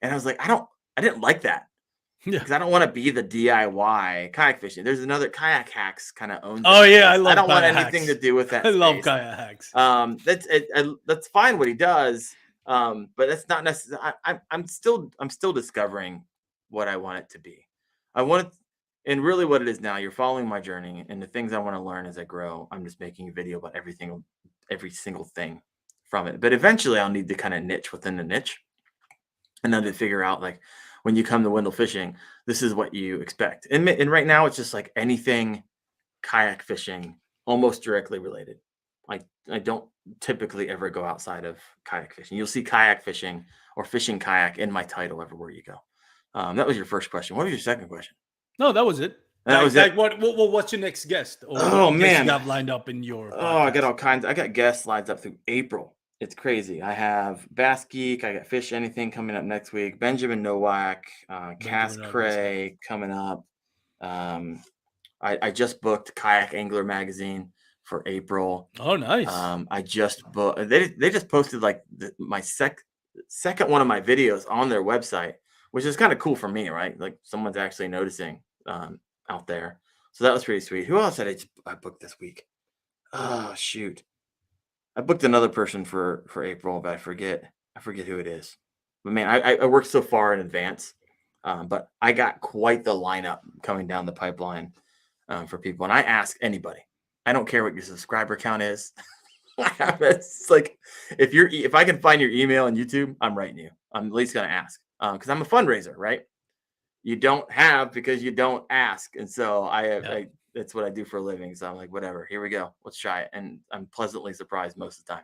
And I was like, I didn't like that. Yeah. Because I don't want to be the DIY kayak fishing. There's another Kayak Hacks kind of owns. Oh yeah, I don't want Kayak anything Hacks. to do with that. I love space. Kayak Hacks. That's fine what he does. But that's not necessarily. I'm still discovering what I want it to be. I want it, and really what it is now. You're following my journey, and the things I want to learn as I grow. I'm just making a video about every single thing from it. But eventually, I'll need to kind of niche within the niche, and then to figure out, like, when you come to Wendell Fishing, this is what you expect. And right now, it's just like anything kayak fishing, almost directly related. I don't typically ever go outside of kayak fishing. You'll see kayak fishing or fishing kayak in my title everywhere you go. That was your first question. What was your second question? No, that was it. That was it. What's your next guest? Or Oh, what guest man. you have lined up in your podcast? I got all kinds. I got guests lined up through April. It's crazy. I have Bass Geek. I got Fish Anything coming up next week. Benjamin Nowak, Cass Cray coming up. I just booked Kayak Angler Magazine for April. Oh, nice. I just booked. They just posted like my second one of my videos on their website, which is kind of cool for me, right? Like someone's actually noticing out there. So that was pretty sweet. Who else did I booked this week? Oh shoot. I booked another person for April, but I forget who it is. But man, I worked so far in advance. But I got quite the lineup coming down the pipeline for people. And I ask anybody. I don't care what your subscriber count is. It's like if I can find your email on YouTube, I'm writing you. I'm at least gonna ask. Because I'm a fundraiser, right? You don't have because you don't ask. And so I that's what I do for a living. So I'm like, whatever, here we go. Let's try it. And I'm pleasantly surprised most of the time.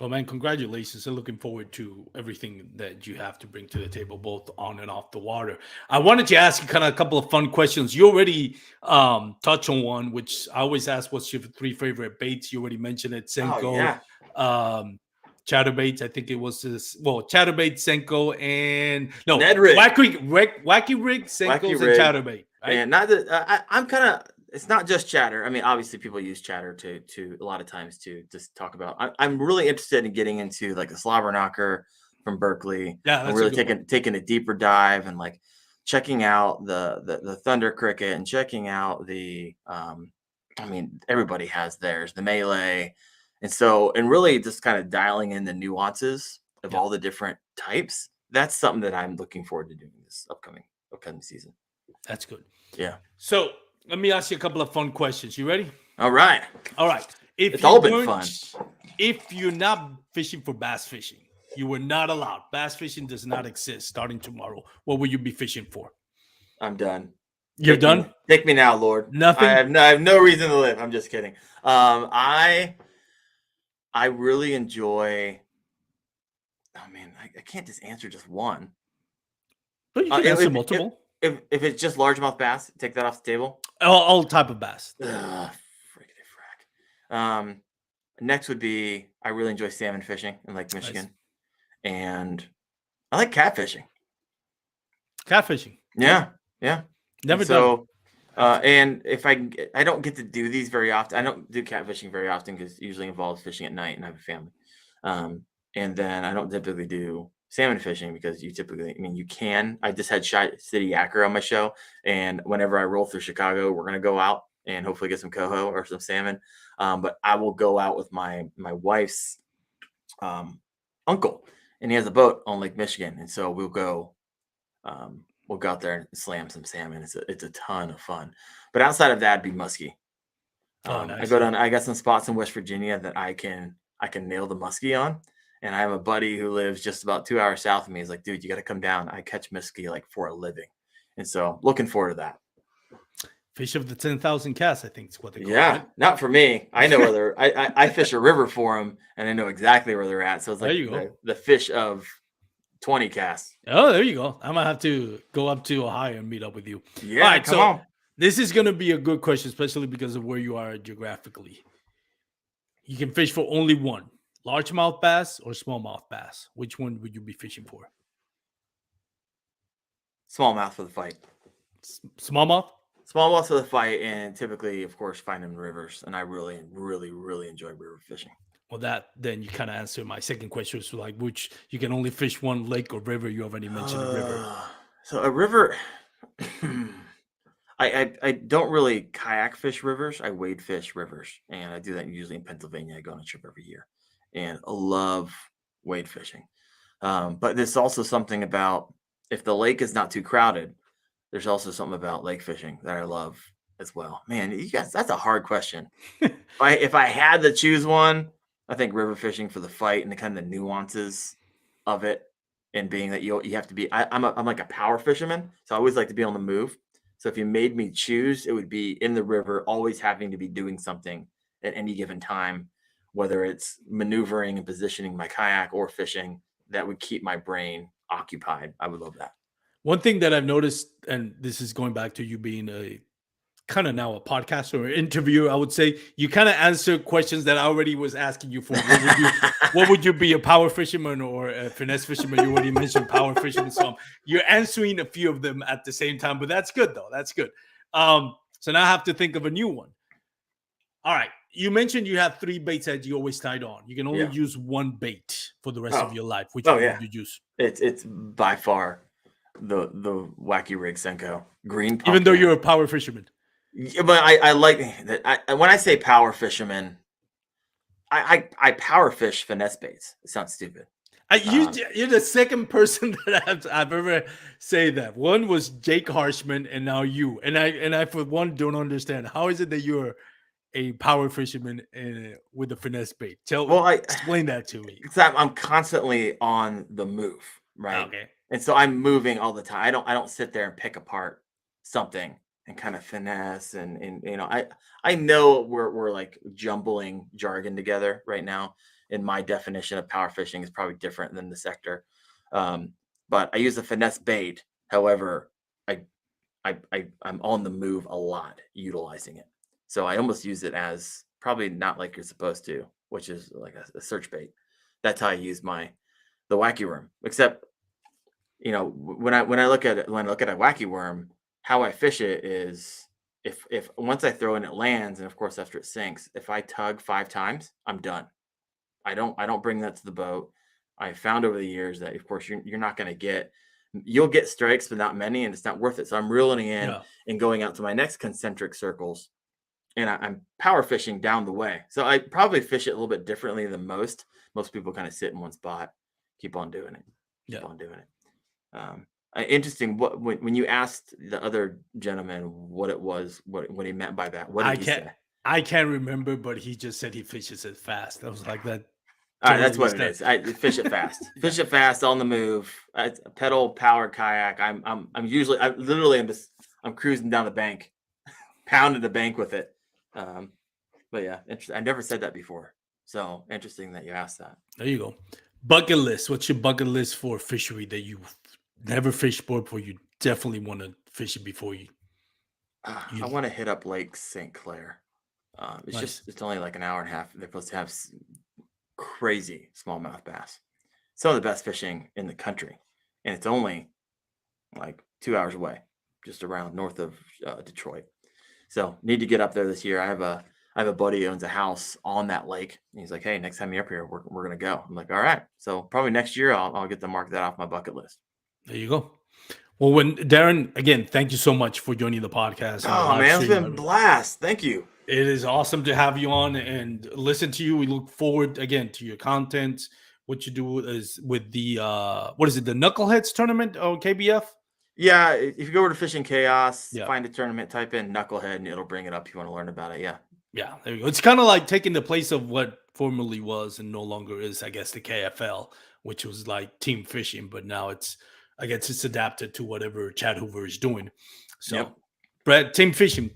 Well, man, congratulations. I'm looking forward to everything that you have to bring to the table, both on and off the water. I wanted to ask you kind of a couple of fun questions. You already touched on one, which I always ask, what's your 3 favorite baits? You already mentioned it, Senko, chatterbaits. I think it was chatterbait, Senko, and Ned rig. wacky rig, Senkos, and chatterbait. Right? And not that I'm kind of. It's not just chatter. I mean, obviously, people use chatter to a lot of times to just talk about. I'm really interested in getting into like the slobber knocker from Berkeley. Yeah, that's and really taking a deeper dive and like checking out the Thunder Cricket and checking out the. I mean, everybody has theirs, the Melee, and really just kind of dialing in the nuances of all the different types. That's something that I'm looking forward to doing this upcoming season. That's good. Yeah. So let me ask you a couple of fun questions. You ready? All right. All right. If It's you all been fun. if you're not fishing for bass fishing, you were not allowed. Bass fishing does not exist starting tomorrow. What will you be fishing for? I'm done. You're done? Take me now, Lord. Nothing? I have no reason to live. I'm just kidding. I really enjoy. Oh man, I can't just answer just one. But you can answer multiple. If it's just largemouth bass, take that off the table. All type of bass. Frickety frack. Next would be I really enjoy salmon fishing in Lake Michigan, Nice. and I like catfishing. Catfishing. Yeah. Never And done. so, and if I don't get to do these very often. I don't do catfishing very often because it usually involves fishing at night, and I have a family. And then I don't typically do salmon fishing because you can. I just had City Yacker on my show, and whenever I roll through Chicago, we're gonna go out and hopefully get some coho or some salmon. But I will go out with my wife's uncle, and he has a boat on Lake Michigan, and so we'll go out there and slam some salmon. It's a ton of fun. But outside of that, it'd be muskie. Nice. I go down. I got some spots in West Virginia that I can nail the muskie on. And I have a buddy who lives just about 2 hours south of me. He's like, dude, you got to come down. I catch muskie like for a living. And so looking forward to that. Fish of the 10,000 casts, I think is what they call it. Yeah, not for me. I know where they're. I fish a river for them, and I know exactly where they're at. So it's like the fish of 20 casts. Oh, there you go. I'm gonna have to go up to Ohio and meet up with you. Yeah, all right, come on. This is gonna be a good question, especially because of where you are geographically. You can fish for only one: largemouth bass or smallmouth bass. Which one would you be fishing for? Smallmouth for the fight. Smallmouth? Smallmouth for the fight, and typically, of course, find them in rivers. And I really, really, really enjoy river fishing. Well, then you kind of answered my second question. So, like, which you can only fish one lake or river. You already mentioned a river. So a river. I don't really kayak fish rivers. I wade fish rivers, and I do that usually in Pennsylvania. I go on a trip every year, and I love wade fishing. But there's also something about if the lake is not too crowded. There's also something about lake fishing that I love as well. Man, you guys, that's a hard question. If I had to choose one, I think river fishing for the fight and the kind of the nuances of it, and being that you have to be. I'm like a power fisherman, so I always like to be on the move. So if you made me choose, it would be in the river, always having to be doing something at any given time, whether it's maneuvering and positioning my kayak or fishing. That would keep my brain occupied. I would love that. One thing that I've noticed, and this is going back to you being a kind of now a podcaster or interviewer, I would say you kind of answer questions that I already was asking you for. What would you be, a power fisherman or a finesse fisherman? You already mentioned power fisherman, so you're answering a few of them at the same time. But that's good though. That's good. So now I have to think of a new one. All right. You mentioned you have 3 baits that you always tied on. You can only use one bait for the rest of your life. Which one would you use? It's by far the Wacky Rig Senko green pumpkin. Even though you're a power fisherman. Yeah, but I like that. When I say power fisherman, I power fish finesse baits. It sounds stupid. You're the second person that I've ever say that. One was Jake Harshman, and now you. And I for one don't understand how is it that you're a power fisherman with a finesse bait. Explain that to me. Because I'm constantly on the move, right? Okay. And so I'm moving all the time. I don't sit there and pick apart something and kind of finesse and I know we're like jumbling jargon together right now. And my definition of power fishing is probably different than the sector. But I use a finesse bait. However, I'm on the move a lot utilizing it. So I almost use it as probably not like you're supposed to, which is like a search bait. That's how I use the wacky worm. Except, when I look at a wacky worm, how I fish it is if once I throw in it lands, and of course after it sinks, if I tug 5 times, I'm done. I don't bring that to the boat. I found over the years that of course you're not going to you'll get strikes, but not many, and it's not worth it. So I'm reeling in and going out to my next concentric circles, and I'm power fishing down the way. So I probably fish it a little bit differently than most. Most people kind of sit in one spot, keep on doing it, keep on doing it. Interesting. When you asked the other gentleman what it was, what he meant by that, what did he say? I can't remember, but he just said he fishes it fast. I was like, that All right, that's totally what is it that. is. I fish it fast. Yeah. Fish it fast on the move. It's a pedal powered kayak. I'm usually I'm cruising down the bank, pounding the bank with it. But yeah, interesting. I never said that before. So interesting that you asked that. There you go. Bucket list. What's your bucket list for fishery that you've never fished before? You definitely want to fish it before you. I want to hit up Lake St. Clair. Nice. It's only like an hour and a half. They're supposed to have crazy smallmouth bass. Some of the best fishing in the country, and it's only like 2 hours away, just around north of Detroit. So need to get up there this year. I have a buddy who owns a house on that lake. And he's like, hey, next time you're up here, we're gonna go. I'm like, all right. So probably next year I'll get to mark that off my bucket list. There you go. Well, when Daren, again, thank you so much for joining the podcast and the Oh live man, it's stream. been a blast. Thank you. It is awesome to have you on and listen to you. We look forward again to your content. What you do is with the what is it, the Knuckleheads tournament on KBF? Yeah, if you go over to Fishing Chaos, Yeah. find a tournament, type in Knucklehead, and it'll bring it up if you want to learn about it. Yeah. Yeah, there you go. It's kind of like taking the place of what formerly was and no longer is, I guess, the KFL, which was like team fishing, but now I guess it's adapted to whatever Chad Hoover is doing. So, Yep. Brett, team fishing,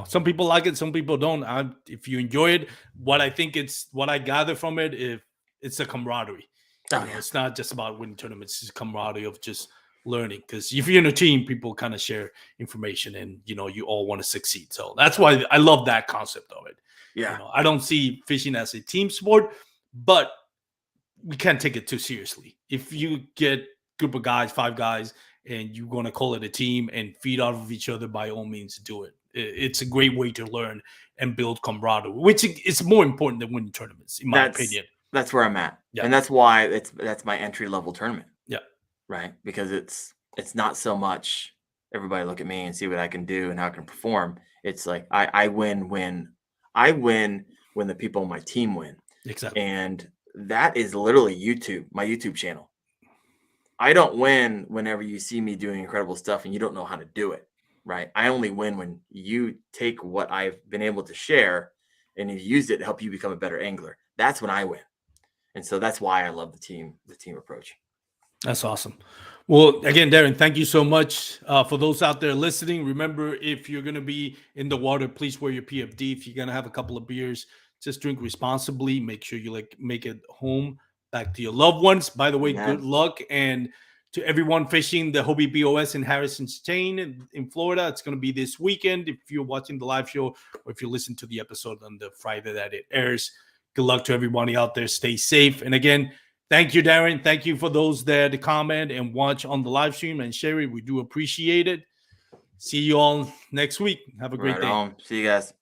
some people like it, some people don't. If you enjoy it, what I gather from it, if it's a camaraderie. Oh, yeah. It's not just about winning tournaments; it's a camaraderie of just learning. Because if you're in a team, people kind of share information, and you all want to succeed. So that's why I love that concept of it. Yeah. I don't see fishing as a team sport, but we can't take it too seriously. If you get a group of guys, 5 guys, and you're going to call it a team and feed off of each other, by all means, do it. It's a great way to learn and build camaraderie, which is more important than winning tournaments, in my opinion. That's where I'm at. Yeah. And that's why that's my entry level tournament. Yeah. Right. Because it's not so much everybody look at me and see what I can do and how I can perform. It's like I win when the people on my team win. Exactly. And that is literally my YouTube channel. I don't win whenever you see me doing incredible stuff and you don't know how to do it. Right. I only win when you take what I've been able to share and you use it to help you become a better angler. That's when I win. And so that's why I love the team approach. That's awesome. Well, again, Daren, thank you so much. For those out there listening, remember, if you're going to be in the water, please wear your PFD. If you're going to have a couple of beers, just drink responsibly. Make sure you make it home back to your loved ones. By the way, Good luck. And to everyone fishing the Hobie BOS in Harrison's Chain in Florida, it's going to be this weekend. If you're watching the live show or if you listen to the episode on the Friday that it airs, good luck to everybody out there. Stay safe. And again, thank you, Daren. Thank you for those that comment and watch on the live stream and share it. We do appreciate it. See you all next week. Have a great day. See you guys.